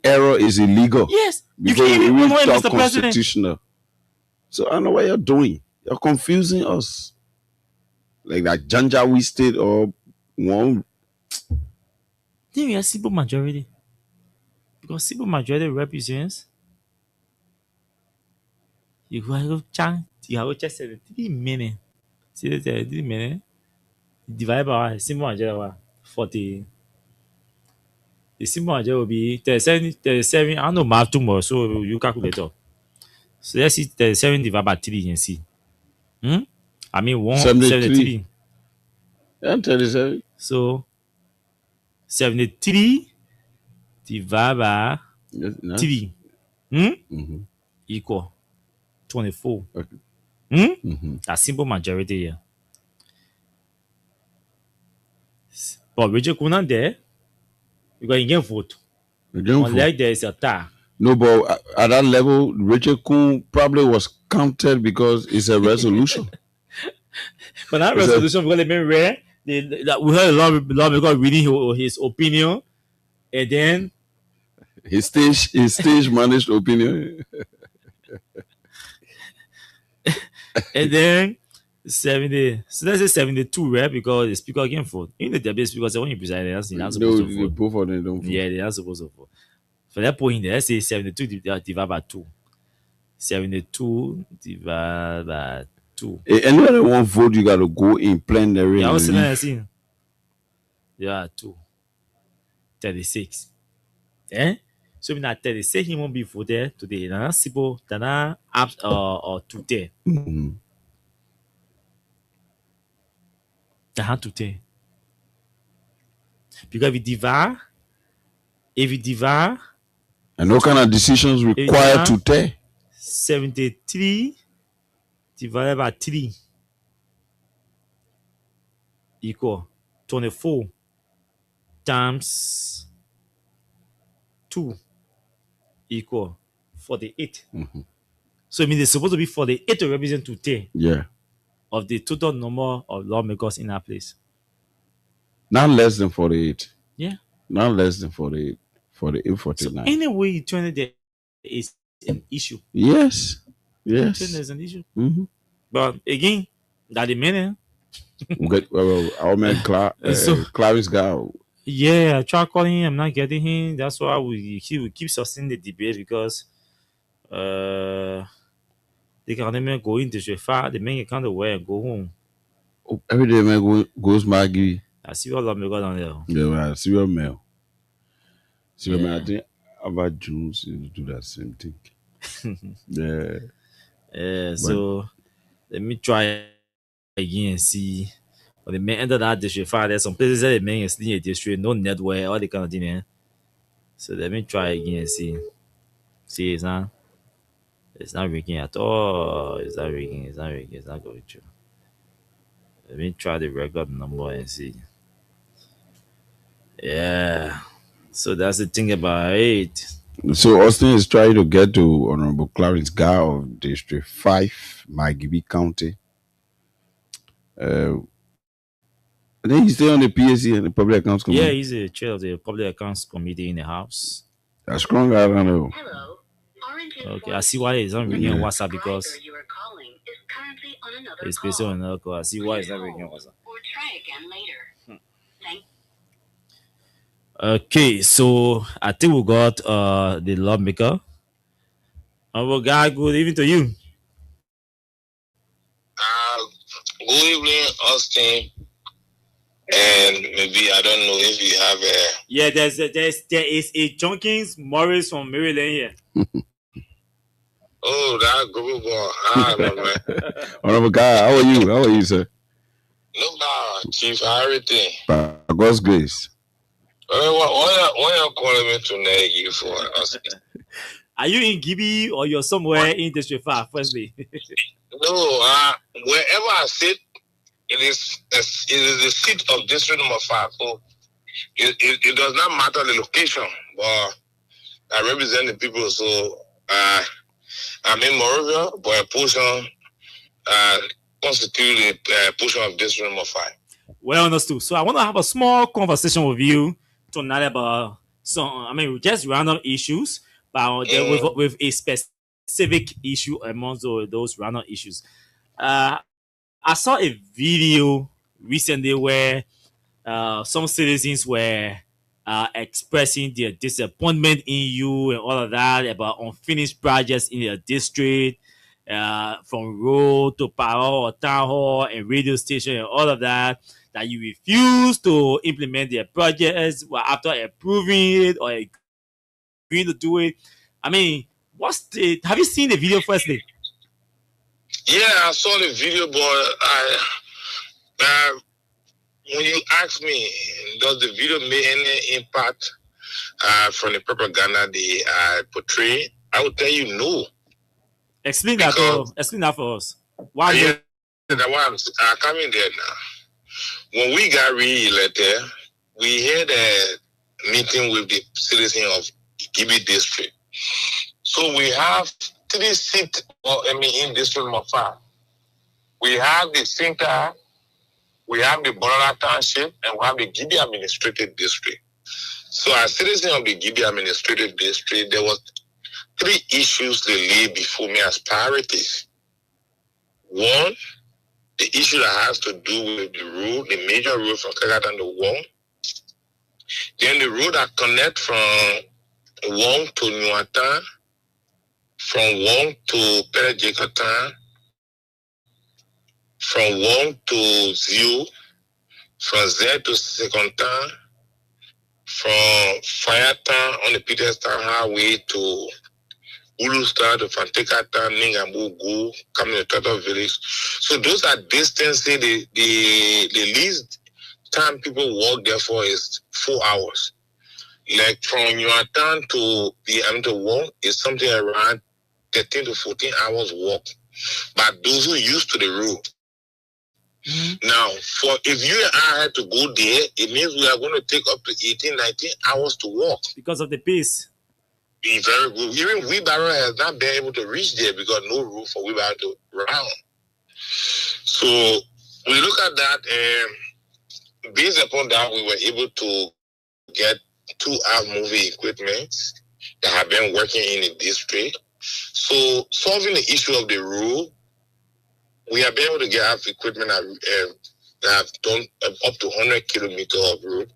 error is illegal. Yes, you can even Mr. Constitutional. So I don't know what you're doing. You're confusing us. Like that Janjaweed state or one. Then we have simple majority. Because simple majority represents you have just 73 minutes. 73 minutes divided by simple majority 40. The simple majority will be 37. I don't know math too much, so you calculate it. So let's see 37 divided by 3, you can see. I mean 173. I'm 37. So 73 divided by 3 equal 24. Okay. That's simple majority here. But Richard Kunan there, because he can vote. Unless there is a tie. No, but at that level, Richard Kuhn probably was counted because it's a resolution. But that He said, resolution because they've been rare. We heard a lot because reading his opinion, and then his stage managed opinion. and then 70. So let's say 72, right? Because the speaker can vote. In the debate speaker, so when you preside, they're not supposed No, to vote. both of them don't vote. Yeah, they're not supposed to vote. For that point, let's say 72 divided by 2. 72 divided by 2. Anyone want vote, you gotta go in plenary. Yeah, And what's leave. the yeah, 2. 36. Eh? So in that 36, he won't be voted today. Nana Sibo, Dana Abs or today. Mhm. Dana today. Because if you divide, And what kind of decisions required to take? 73 divided by 3 equal 24 times 2 equal 48. Mm-hmm. So it means it's supposed to be 48 to represent 2 Yeah. of the total number of lawmakers in our place. Not less than 48. Yeah. Not less than 48. 48, So 49. anyway, you turn it, there is an issue. Yes. Yes. Yes. There's an issue. Mm-hmm. But again, that the minute. Our man Clarence guy. Yeah, I try calling him. I'm not getting him. That's why we keep sustaining the debate because they can even go into the far. The man can't away and go home. Every day man goes Maggie. I see all of me go down there. Yeah, serial mail. Serial mail. I think about Jews do that same thing. Yeah. Yeah. So let me try again and see. But the man ended that district fire. There's some places that the man is in a district, no network, all the kind of thing. So let me try again and see. See, it's not working at all. It's not working. It's not working. It's not going through. Let me try the record number and see. Yeah. So that's the thing about it. So Austin is trying to get to Honorable Clarence Guy of District 5, Maggie County. I think he's still on the PSC and the Public Accounts Committee. Yeah, he's a chair of the Public Accounts Committee in the House. That's strong. I don't know. Okay, I see why it's not ringing on WhatsApp because it's based on another call. I see why it's not ringing on WhatsApp. Okay, so I think we got the lawmaker. Our guy, good evening to you. Good evening, Austin. And maybe I don't know if you have a. Yeah, there is a Junkins Morris from Maryland here. Oh, that good boy. Ah, no, man. Honorable Guy, how are you? How are you, sir? No, Chief, everything. By God's grace. When you calling me to neg for Austin? Are you in Gibby or you're somewhere in District 5, firstly? No, wherever I sit, it is the seat of District number 5. So it does not matter the location, but I represent the people. So I'm in Moravia, but a portion constitute a portion of District number 5. Well understood. So I want to have a small conversation with you tonight about just random issues, but with a specific issue amongst those random issues. I saw a video recently where some citizens were expressing their disappointment in you and all of that about unfinished projects in their district, from road to power or town hall and radio station and all of that you refuse to implement their projects after approving it or agreeing to do it. I mean, have you seen the video firstly? Yeah, I saw the video, but when you ask me, does the video make any impact from the propaganda they portray? I would tell you no. Explain that for us. Why? Yeah, that's why I'm coming there now. When we got re-elected, we had a meeting with the citizens of Gibi district. So we have 3 seats in district number 5. We have the Sinka, we have the Borala Township, and we have the Gibi Administrative District. So as citizen of the Gibi Administrative District, there was 3 issues that lay before me as priorities. One, the issue that has to do with the road, the major road from Kagatan to Wong. Then the road that connect from Wong to Nuatan, from Wong to Perejekatan, from Wong to Zio, from there to Sekontan, from Firetown on the Peterstown Highway to Ulustar to Fantekatan, Ningambugu, coming to Turtle Village. So those are distances, the least time people walk there for is 4 hours. Like from Yuatan to Wong is something around 13 to 14 hours walk. But those who are used to the road. Now, if you and I had to go there, it means we are going to take up to 18, 19 hours to walk. Because of the pace. Be very good. Even wheelbarrow has not been able to reach there because no room for wheelbarrow to round. So we look at that, and based upon that, we were able to get 2 movie equipment that have been working in the district. So solving the issue of the road, we have been able to get equipment that have done up to 100 kilometers of road.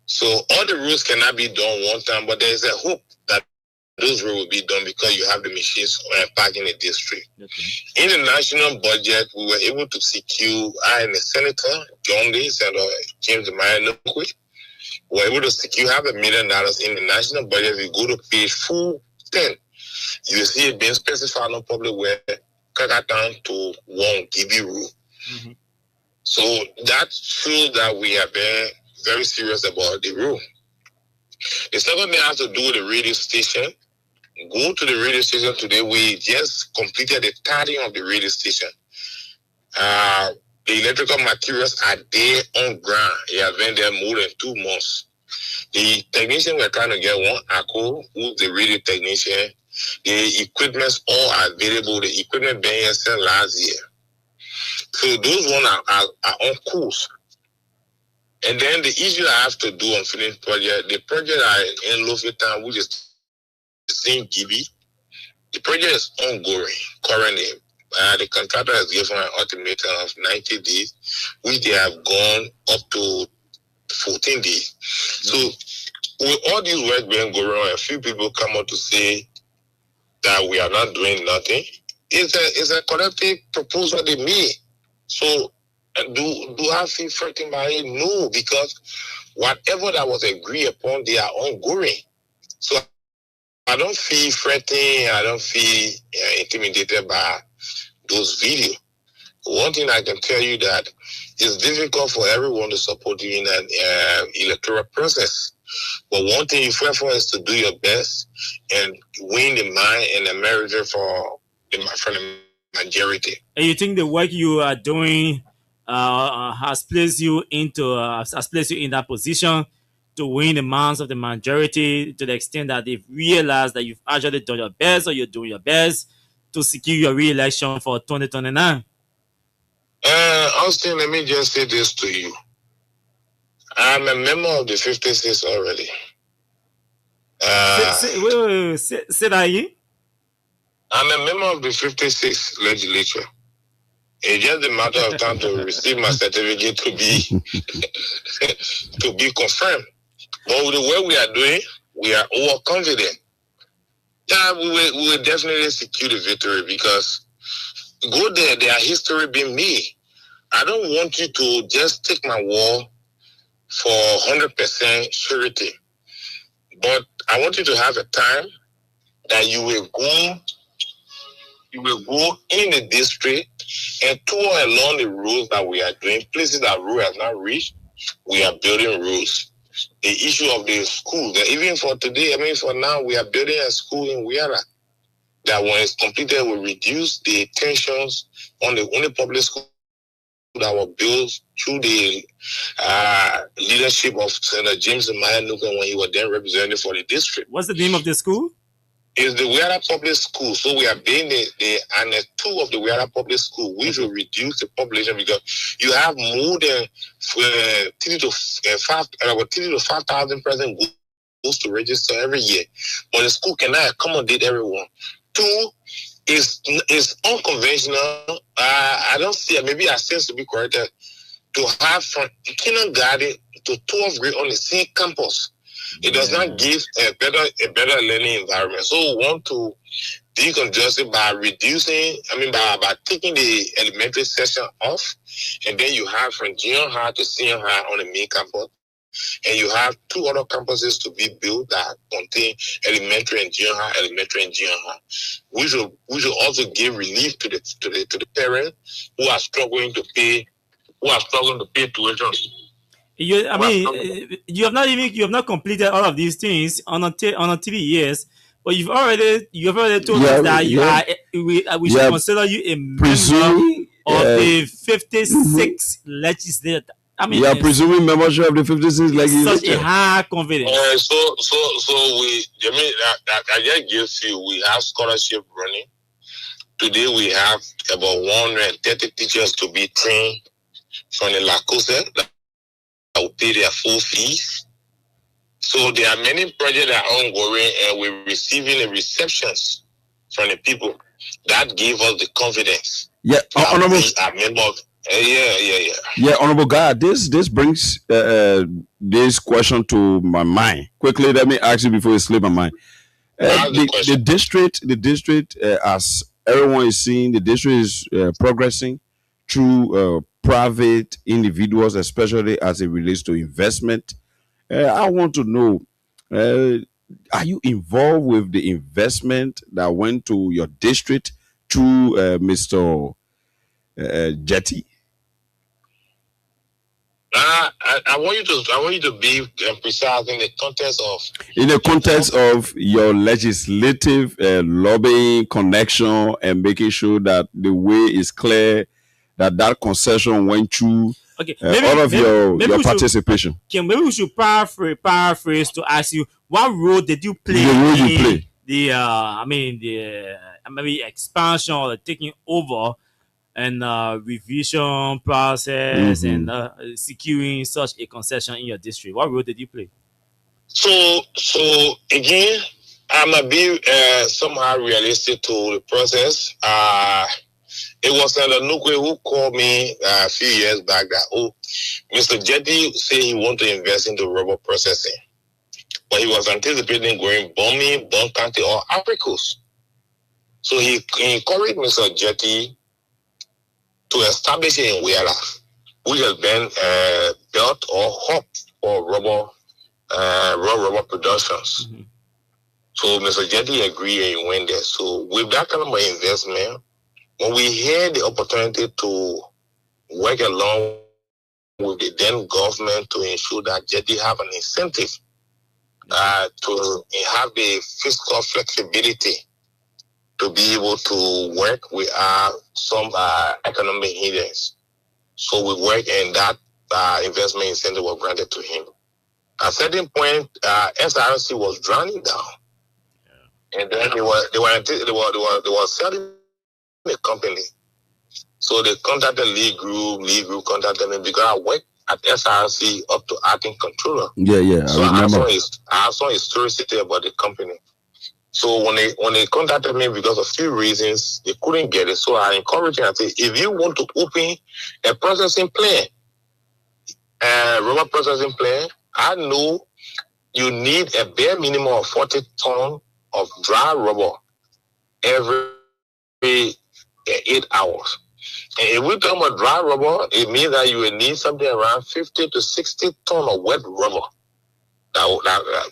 So all the roads cannot be done one time, but there is a hope that those roads will be done because you have the machines parked in the district. Okay. In the national budget, we were able to secure, I and the Senator, John Days and James Mayanokwe, we were able to secure $500,000 in the national budget. If you go to page 410, you will see it being specified on public where Kakatan to Wong Gibi Road. So that shows that we have been very serious about the road. The second thing has to do with the radio station. Go to the radio station today. We just completed the tidying of the radio station. The electrical materials are there on ground. It has been there more than 2 months. The technician we're trying to get one ACO, who's the radio technician. The equipments all are available. The equipment been here since last year. So those ones are on course. And then the issue I have to do on finished project, the project in Lofetan, which is the same GB, the project is ongoing currently. The contractor has given an ultimatum of 90 days, which they have gone up to 14 days. So with all these work being going on, a few people come out to say that we are not doing nothing. It's a collective proposal they made. So do I feel threatened by it? No, because whatever that was agreed upon, they are ongoing. So I don't feel threatened. I don't feel intimidated by those videos. One thing I can tell you that it's difficult for everyone to support you in an electoral process. But one thing you fight for is to do your best and win the mind and the merit for the majority. And you think the work you are doing has placed you in that position to win the minds of the majority to the extent that they've realized that you've actually done your best, or you're doing your best to secure your re-election for 2029? Austin, let me just say this to you. I'm a member of the 56 already. Say that again. I'm a member of the 56 legislature. It's just a matter of time to receive my certificate to be confirmed. But with the work we are doing, we are overconfident. Yeah, we will definitely secure the victory because go there are history being made. I don't want you to just take my word for 100% surety. But I want you to have a time that you will go in the district and tour along the roads that we are doing, places that road has not reached. We are building roads. The issue of the school, that even for today, for now, we are building a school in Wiara that when it's completed will reduce the tensions on the only public school that were built through the leadership of Senator James Mayanokwe when he was then representative for the district. What's the name of the school? is the Wiara Public School. So we are being the Annex 2 of the Wiara Public School, which will reduce the population because you have more than 3 to 5,000 person goes to register every year. But the school cannot accommodate everyone. 2 is unconventional. I don't see it. Maybe I sense to be corrected to have from kindergarten to 12th grade on the same campus. It does not give a better learning environment. So we want to decongest it by reducing, by taking the elementary section off, and then you have from junior high to senior high on the main campus, and you have 2 other campuses to be built that contain elementary and junior high. We should also give relief to the parents who are struggling to pay tuition. You have not completed all of these things on a TV years, but you've already told us that we should consider you a member of the 56 legislature. Presuming membership of the 56 legislature. Such a high confidence. So we, I just give you, we have scholarship running. Today we have about 130 teachers to be trained from the LACOSE that will pay their full fees. So there are many projects that are ongoing, and we're receiving the receptions from the people that give us the confidence. Yeah, honorable. Yeah, honorable God, this brings this question to my mind. Quickly, let me ask you before it slip my mind. The district, as everyone is seeing, the district is progressing through private individuals, especially as it relates to investment. I want to know, are you involved with the investment that went to your district through Mr. Jetty? I want you to be precise in the context of your legislative lobbying connection and making sure that the way is clear that concession went through all of your participation. Maybe we should paraphrase to ask you, what role did you play maybe expansion or the taking over and revision process and securing such a concession in your district? What role did you play? So again, I'm gonna be somehow realistic to the process. It was Senator Nukwe who called me a few years back that, Mr. Jetty said he want to invest into rubber processing, but he was anticipating going Bomi, Bon County, or Africos. So he encouraged Mr. Jetty to establish it in Wiara, which has been built or hub for raw rubber productions. So Mr. Jetty agreed and he went there. So with that kind of investment, when we had the opportunity to work along with the then government to ensure that Jetty have an incentive to have the fiscal flexibility to be able to work with some economic hindrance. So we work, and that investment incentive was granted to him. At a certain point, SRC was drowning down, and then they were selling the company. So they contacted Lee Group contacted me because I worked at SRC up to acting controller. So I have some historicity about the company. So when they contacted me because of a few reasons, they couldn't get it. So I encouraged them. I said, if you want to open a processing plant, rubber processing plant, I know you need a bare minimum of 40 tons of dry rubber every 8 hours. And if we talk about dry rubber, it means that you will need something around 50 to 60 tons of wet rubber.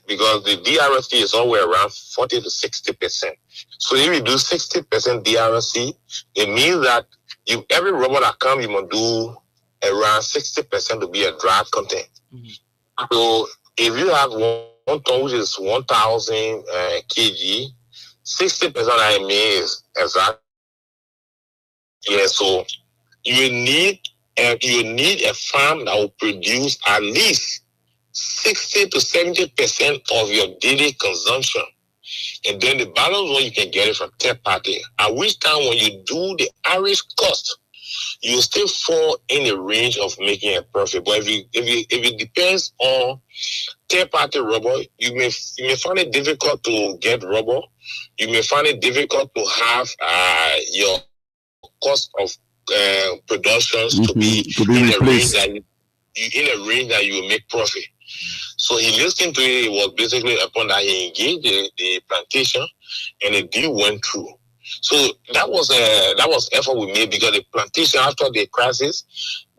Because the DRC is somewhere around 40 to 60%. So if you do 60% DRC, it means that every rubber that comes, you must do around 60% to be a dry content. So if you have 1 ton, which is 1,000 kg, 60% of that means exactly. Yeah, so you need a farm that will produce at least 60 to 70% of your daily consumption. And then the balance one you can get it from third party. At which time when you do the average cost, you still fall in the range of making a profit. But if it depends on third party rubber, you may find it difficult to get rubber. You may find it difficult to have your cost of productions to be in a range that you will make profit. So he listened to it. It was basically upon that he engaged the plantation, and the deal went through. So that was effort we made, because the plantation, after the crisis,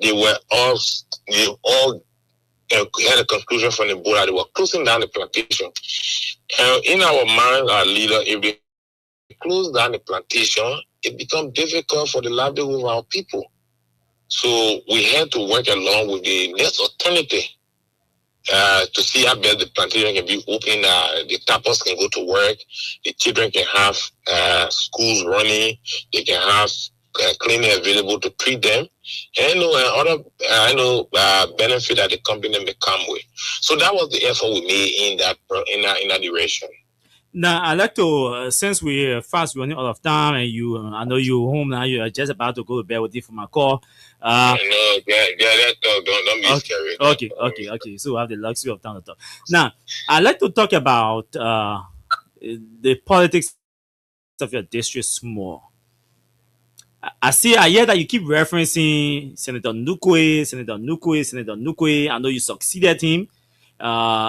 they all had a conclusion from the board that they were closing down the plantation. In our mind, our leader, if they close down the plantation, it becomes difficult for the livelihood of our people. So we had to work along with the next alternative to see how best the plantation can be open. The tappers can go to work. The children can have schools running. They can have cleaning available to treat them. And other benefit that the company may come with. So that was the effort we made in that direction. Now, I'd like to, since we're fast running out of time, and I know you're home now, you're just about to go to bed with you for my call. Don't be scary. Okay. So we have the luxury of time to talk. Now, I'd like to talk about the politics of your district small. I hear that you keep referencing Senator Nukwe. I know you succeeded him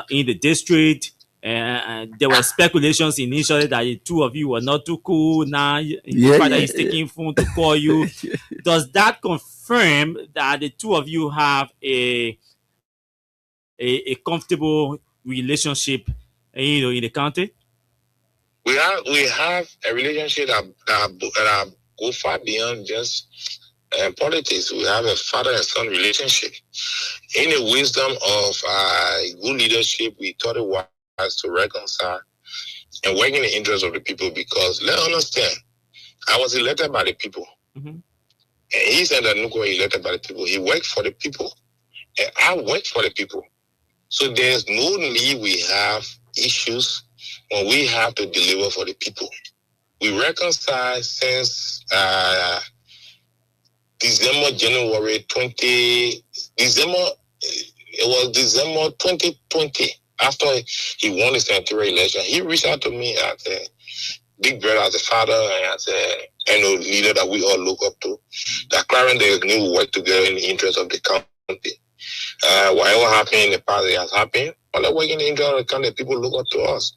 in the district. And there were speculations initially that the two of you were not too cool. Now, the fact that he's taking phone to call you, does that confirm that the two of you have a comfortable relationship, in the county? We have a relationship that go far beyond just politics. We have a father and son relationship. In the wisdom of good leadership, we thought it was to reconcile and work in the interest of the people, because let's understand, I was elected by the people. Mm-hmm. And he said that Nuko was elected by the people. He worked for the people. And I worked for the people. So there's no need we have issues when we have to deliver for the people. We reconcile since December 2020. After he won the senatorial election, he reached out to me as a big brother, as a father, and as a leader that we all look up to. That Clarence they will work together in the interest of the county. Whatever happened in the past, it has happened. But let's work in the interest of the county. People look up to us,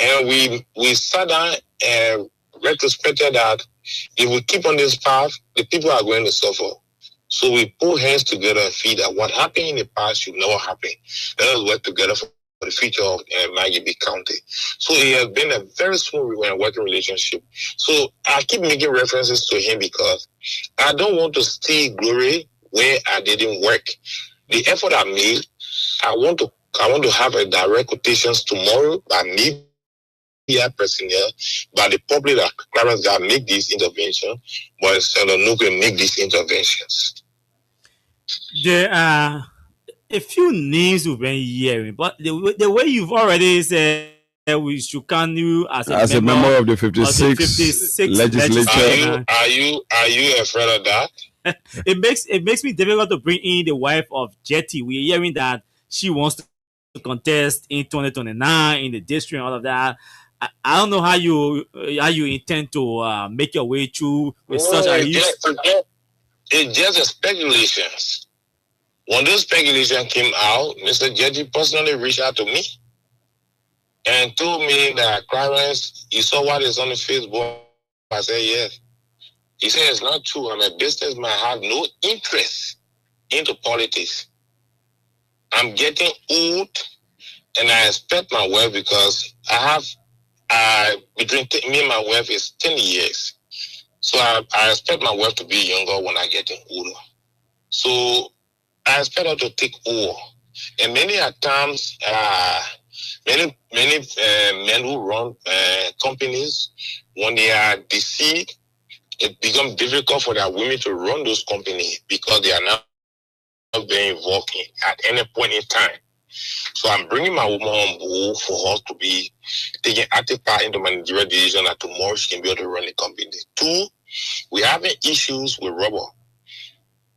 and we sat down and retrospected that if we keep on this path, the people are going to suffer. So we put hands together and feel that what happened in the past should never happen. Let us work together for the future of Maggie County. So it has been a very smooth working relationship. So I keep making references to him because I don't want to steal glory where I didn't work. The effort I made, I want to have a direct quotations tomorrow by me, personnel, by the public that Clarence that make this intervention, but Senator Nuke make these interventions. There are a few names we've been hearing, but the way you've already said we should count you as a member of the 56 legislature. Are you afraid of that? It makes me difficult to bring in the wife of Jetty. We're hearing that she wants to contest in 2029 in the district and all of that. I don't know how you intend to make your way through with such a It's just a speculations. When this speculation came out, Mr. Jetty personally reached out to me and told me that Clarence, you saw what is on the Facebook. I said, yes. He said, it's not true. I'm a businessman. I have no interest into politics. I'm getting old and I expect my wife, because I have, between me and my wife is 10 years. So I expect my wife to be younger when I get older. So I expect her to take over. And many times, many men who run companies, when they are deceived, it becomes difficult for their women to run those companies because they are not being involved at any point in time. So I'm bringing my woman on board for her to be taking active part in the managerial decision that tomorrow she can be able to run the company. Two, we having issues with rubber.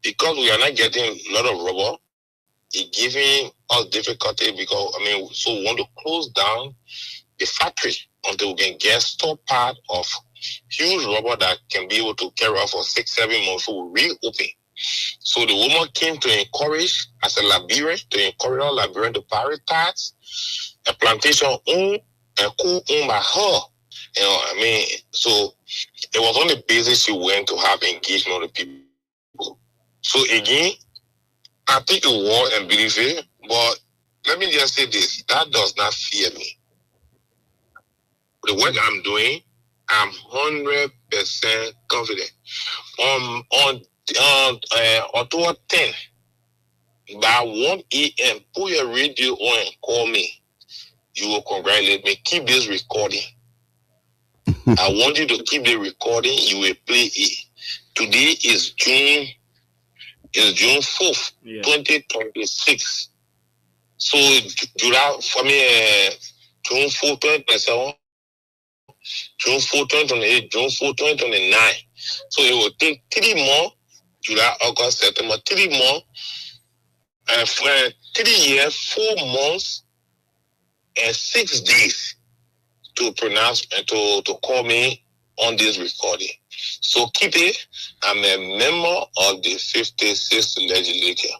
Because we are not getting a lot of rubber, it's giving us difficulty because, so we want to close down the factory until we can get stock part of huge rubber that can be able to carry out for 6-7 months. So we reopen. So the woman came to encourage, as a Liberian, to encourage all Liberians to prioritize a plantation owned and co-owned by her. So it was on the basis she went to have engagement with people. So again, I think it was and believe it, but let me just say this, that does not fear me. The work I'm doing, I'm 100% confident. On October 10, by 1 a.m., put your radio on and call me. You will congratulate me. Keep this recording. I want you to keep the recording. You will play it. Today is June 4th, 2026. So July for me, June 4, 2027, June 4, 2028, June 4, 2029. So it will take 3 more, July, August, September, 3 more, 3 years, 4 months, and 6 days to pronounce and to call me on this recording. So keep it. I'm a member of the 56th legislature.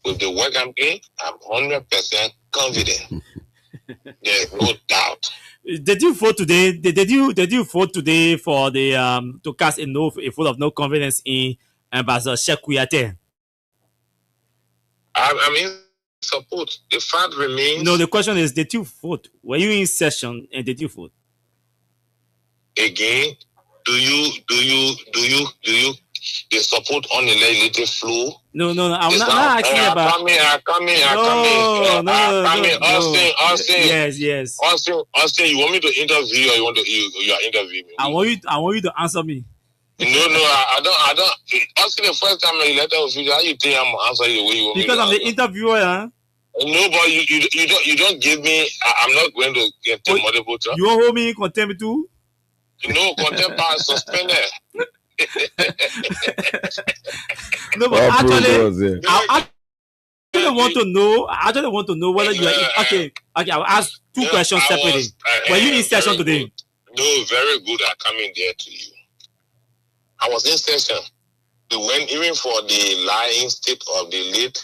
With the work I'm doing, I'm 100% confident. There's no doubt. Did you vote today? Did you vote today for the to cast a vote of no confidence in Ambassador Sheikh Kouyaté? I mean, support. The fact remains. No, the question is, did you vote? Were you in session and did you vote? Again, do you the support on the legislative floor? No. I'm not asking about. Yes. Austin, you want me to interview or you are interviewing me? I want you to answer me. No, I don't. Austin, the first time I let out how you think I'm answering the way you want me to? Because I'm the interviewer, huh? No, but you don't give me. I'm not going to get the multiple. You won't hold me in contempt too? No, contempt are suspended. No, but actually, I want to know whether you are okay. I'll ask 2 questions separately. Were you in session today? No, very good at coming there to you. I was in session. They went even for the lying state of the late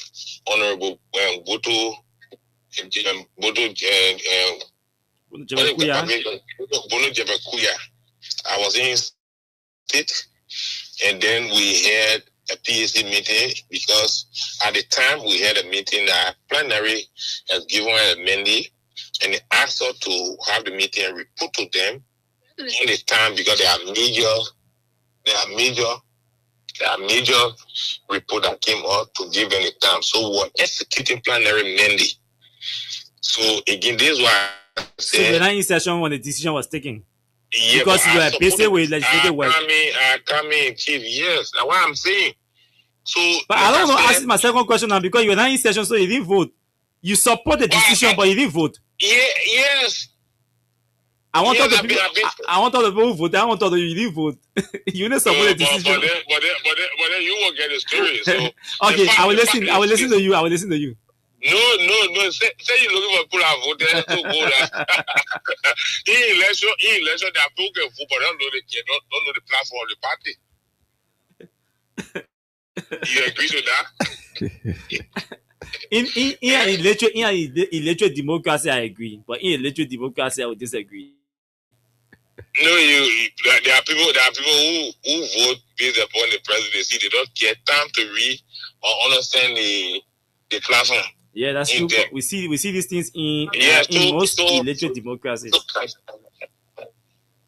Honorable Bono Jebekuya. I was in state, and then we had a PAC meeting because at the time we had a meeting that plenary has given a mandate, and they asked us to have the meeting and report to them in the time because there are major report that came out to give them the time. So we were executing plenary mandate. So again, this is why I said. So you're not in session when the decision was taken? Yeah, because you are busy with legislative work. I come in, chief. Yes, that's what I'm saying. So, but I don't know. Ask my second question now because you were not in session, so you didn't vote. You support the decision, but you didn't vote. Yes. I want all the people. I want all the people who vote. I want all the you didn't vote. You didn't support the decision. But then you will get the story. So okay, I will listen. I will listen to you. I will listen to you. No. Say you're looking for people who vote. That's too good. In election, there are people who vote, but don't know the platform of the party. You agree to that? in electoral democracy, I agree. But in electoral democracy, I would disagree. No, there are people who vote based upon the presidency. They don't get time to read or understand the platform. Yeah, that's true. We see these things in most electoral democracies.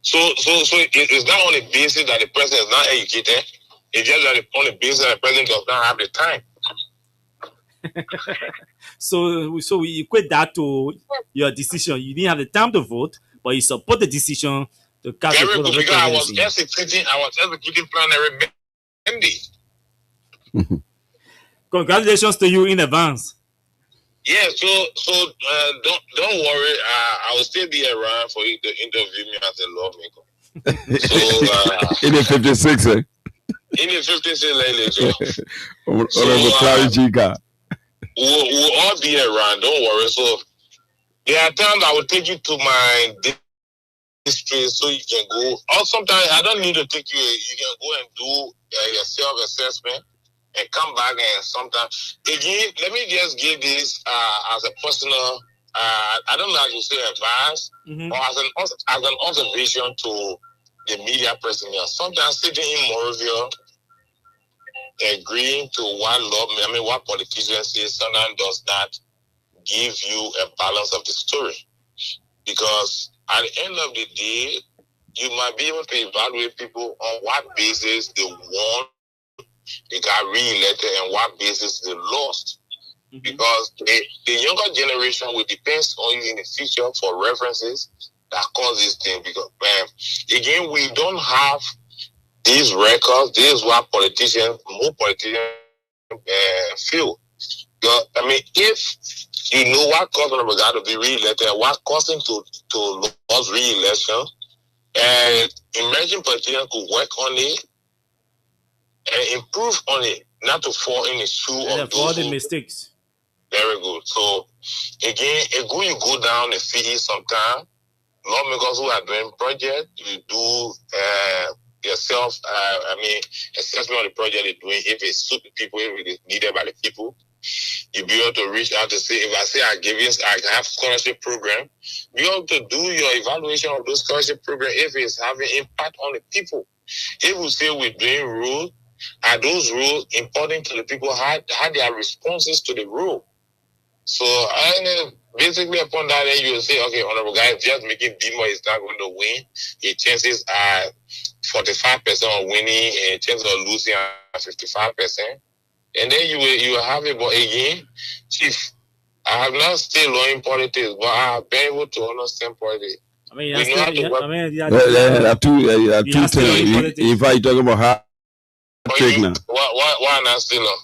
So it's not on the basis that the president is not educated. It's just that on the basis that the president does not have the time. So we equate that to your decision. You didn't have the time to vote, but you support the decision to cast a vote of because I was executing plenary mandate. Congratulations to you in advance. Yeah, don't worry. I will still be around for you to interview me as a lawmaker. So in the 56, in the 56 later. Honorable Clary Giga. We'll all be around. Don't worry. So there are times I will take you to my district so you can go. Or sometimes I don't need to take you. You can go and do your self-assessment and come back. And sometimes again, let me just give this as a personal. I don't know how to say advice, or as an observation to the media personnel. Sometimes sitting in Morovia, agreeing to what politicians say, sometimes does not give you a balance of the story. Because at the end of the day, you might be able to evaluate people on what basis they won, they got re-elected, and what basis they lost. Because the younger generation will depend on you in the future for references that cause this thing. Because again, we don't have these records. This is what more politicians feel. If you know what caused Honorable God to be re-elected, what caused him to lose re-election, and emerging politicians could work on it and improve on it, not to fall in the shoe of those all the mistakes. Very good. So again, you go down the city sometime. Lawmakers who are doing project, you do yourself. Assessment of the project you're doing. If it suits the people, if it is needed by the people, you be able to reach out to say, if I say I have scholarship program, be able to do your evaluation of those scholarship program if it's having impact on the people. If we say we're doing rules, are those rules important to the people? How their responses to the rule? So basically upon that, then you will say, okay, Honorable Guy, just making Dimo is not going to win. His chances are 45% of winning and chances of losing are 55%. And then you will have it. But again, Chief, I have not still learned politics, but I have been able to understand politics. We know how to work. There are two things. If I talk about how take now. Why not still on?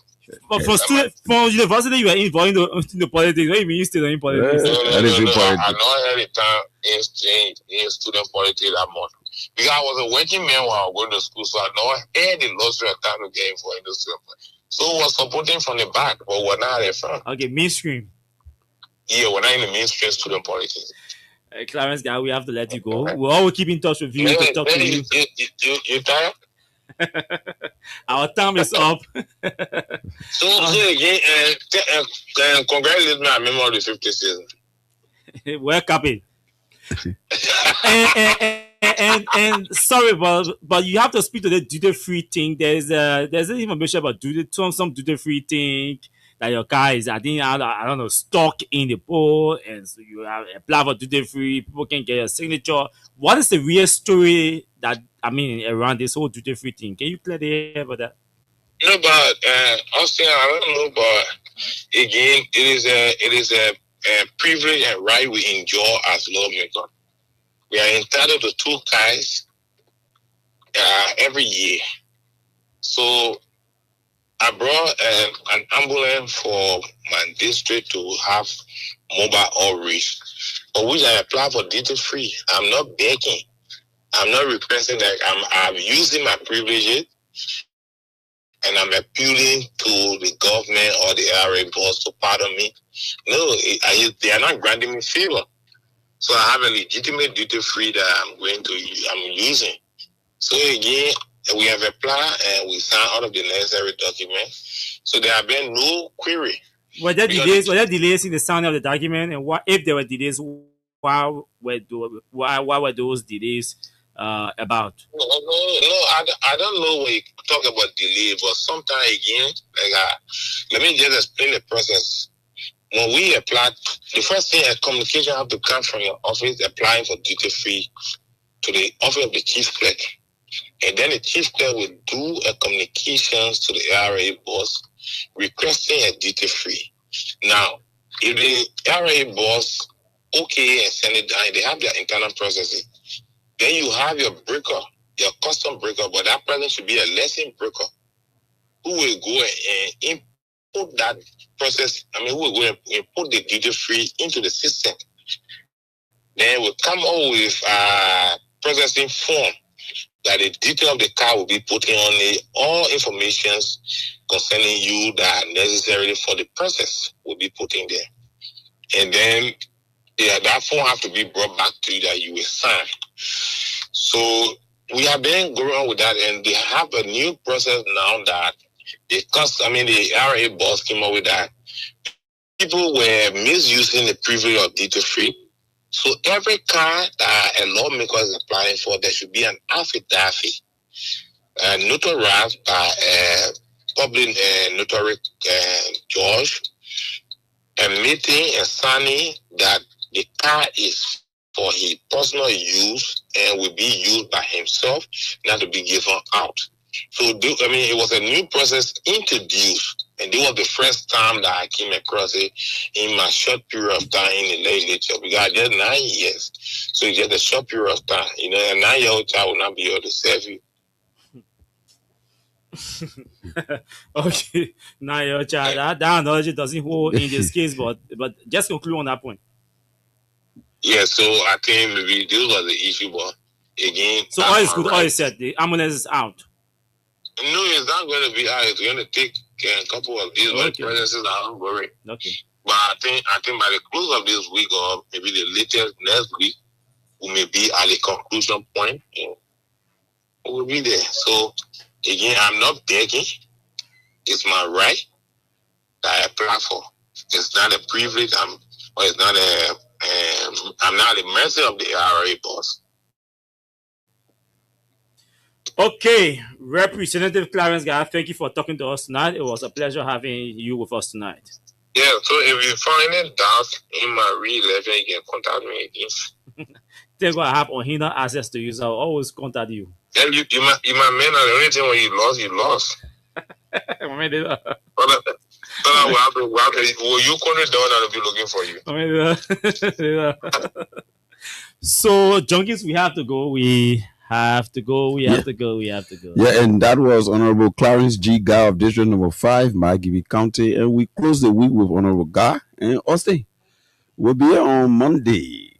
But for university, you are involved in the politics. What do you mean you still in politics? No. I not had the time in student politics that much. Because I was a working man while I was going to school, so I know had the luxury of time to get for industry. So I was supporting from the back, but we're not at the front. Okay, mainstream. Yeah, we're not in the mainstream student politics. Clarence, guy, we have to let you go. We'll always keep in touch with you to talk to you. You tired? Our time is up. So again, congratulations me on memory of the 50th season. Well, copy. and sorry, but you have to speak to the duty-free thing. There's information about some duty-free thing that your car is, I don't know, stuck in the pole, and so you have apply for duty-free. People can get your signature. What is the real story around this whole duty-free thing? Can you clear the air about that? No, but Austin, I don't know, but again, it is a privilege and right we enjoy as lawmakers. We are entitled to 2 cars every year. So I brought an ambulance for my district to have mobile outreach, for which I apply for duty free. I'm not begging. I'm not requesting that. I'm using my privileges, and I'm appealing to the government or the RA boss to pardon me. No, they are not granting me favor. So I have a legitimate duty free that I'm using. So again, we have applied and we signed all of the necessary documents. So there have been no query. Were there delays in the signing of the document? And what if there were delays? Why were those delays about? No, I don't know when you talk about delay, but sometimes again, let me just explain the process. When we applied, the first thing a communication have to come from your office applying for duty free to the office of the chief clerk. And then the chief clerk will do a communications to the RA boss requesting a duty free. Now, if the RA boss okay and send it down, they have their internal processes. Then you have your breaker, your custom breaker, but that person should be a lesson breaker who will go and put that process, we put the duty-free into the system. Then we come up with a processing form that the detail of the car will be put in on all informations concerning you that are necessary for the process will be put in there. And then that form have to be brought back to you that you will sign. So we have been going on with that, and they have a new process now that the RA boss came up with that. People were misusing the privilege of duty-free. So every car that a lawmaker is applying for, there should be an affidavit notarized by a public notary judge, admitting and signing that the car is for his personal use and will be used by himself, not to be given out. So, it was a new process introduced, and it was the first time that I came across it in my short period of time in the legislature, because just 9 years. So it's just a short period of time. A 9-year-old child will not be able to serve you. Okay, 9-year-old child. That analogy doesn't hold in this case, but just conclude on that point. Yeah, so I think maybe this was the issue, but again. So all is good, all is said. The ambulance is out. No, it's not going to be out. It's going to take a couple of days, but the processes are ongoing. Okay. But I think by the close of this week, or maybe the latest next week, we may be at the conclusion point. We'll be there. So again, I'm not begging. It's my right that I apply for. It's not a privilege. I'm not at the mercy of the RA boss. Okay, Representative Clarence Guy, thank you for talking to us tonight. It was a pleasure having you with us tonight. Yeah, so if you find any doubts in my re-election, you can contact me again. Thank God I have unhindered access to you, so I'll always contact you. Yeah, you my man. The only thing when you lost. Will you call it down and I'll be looking for you? So, junkies, we have to go. We have to go. Yeah, and that was Honorable Clarence G. Guy of District Number 5, Margibi County. And we close the week with Honorable Guy and Austin. We'll be here on Monday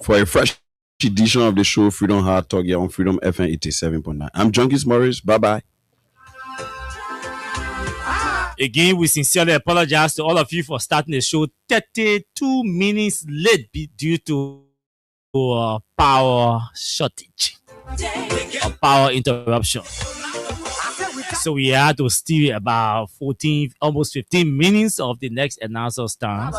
for a fresh edition of the show Freedom Hard Talk here on Freedom FM 87.9. I'm Junkies Morris. Bye-bye. Again, we sincerely apologize to all of you for starting the show 32 minutes late due to power shortage or power interruption. So we had to steal about 14, almost 15 minutes of the next announcer's time.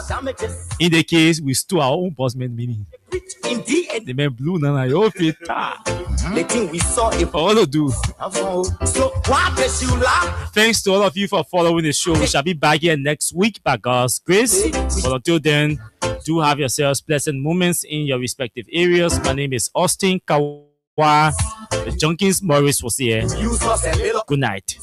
In the case, we stole our own bossman meeting. The man blew nana your feet. The thing we saw if all to do. So why bless you laugh? Thanks to all of you for following the show. We shall be back here next week by God's grace. But until then, do have yourselves pleasant moments in your respective areas. My name is Austin Kawa. The Junkies Morris was here. Good night.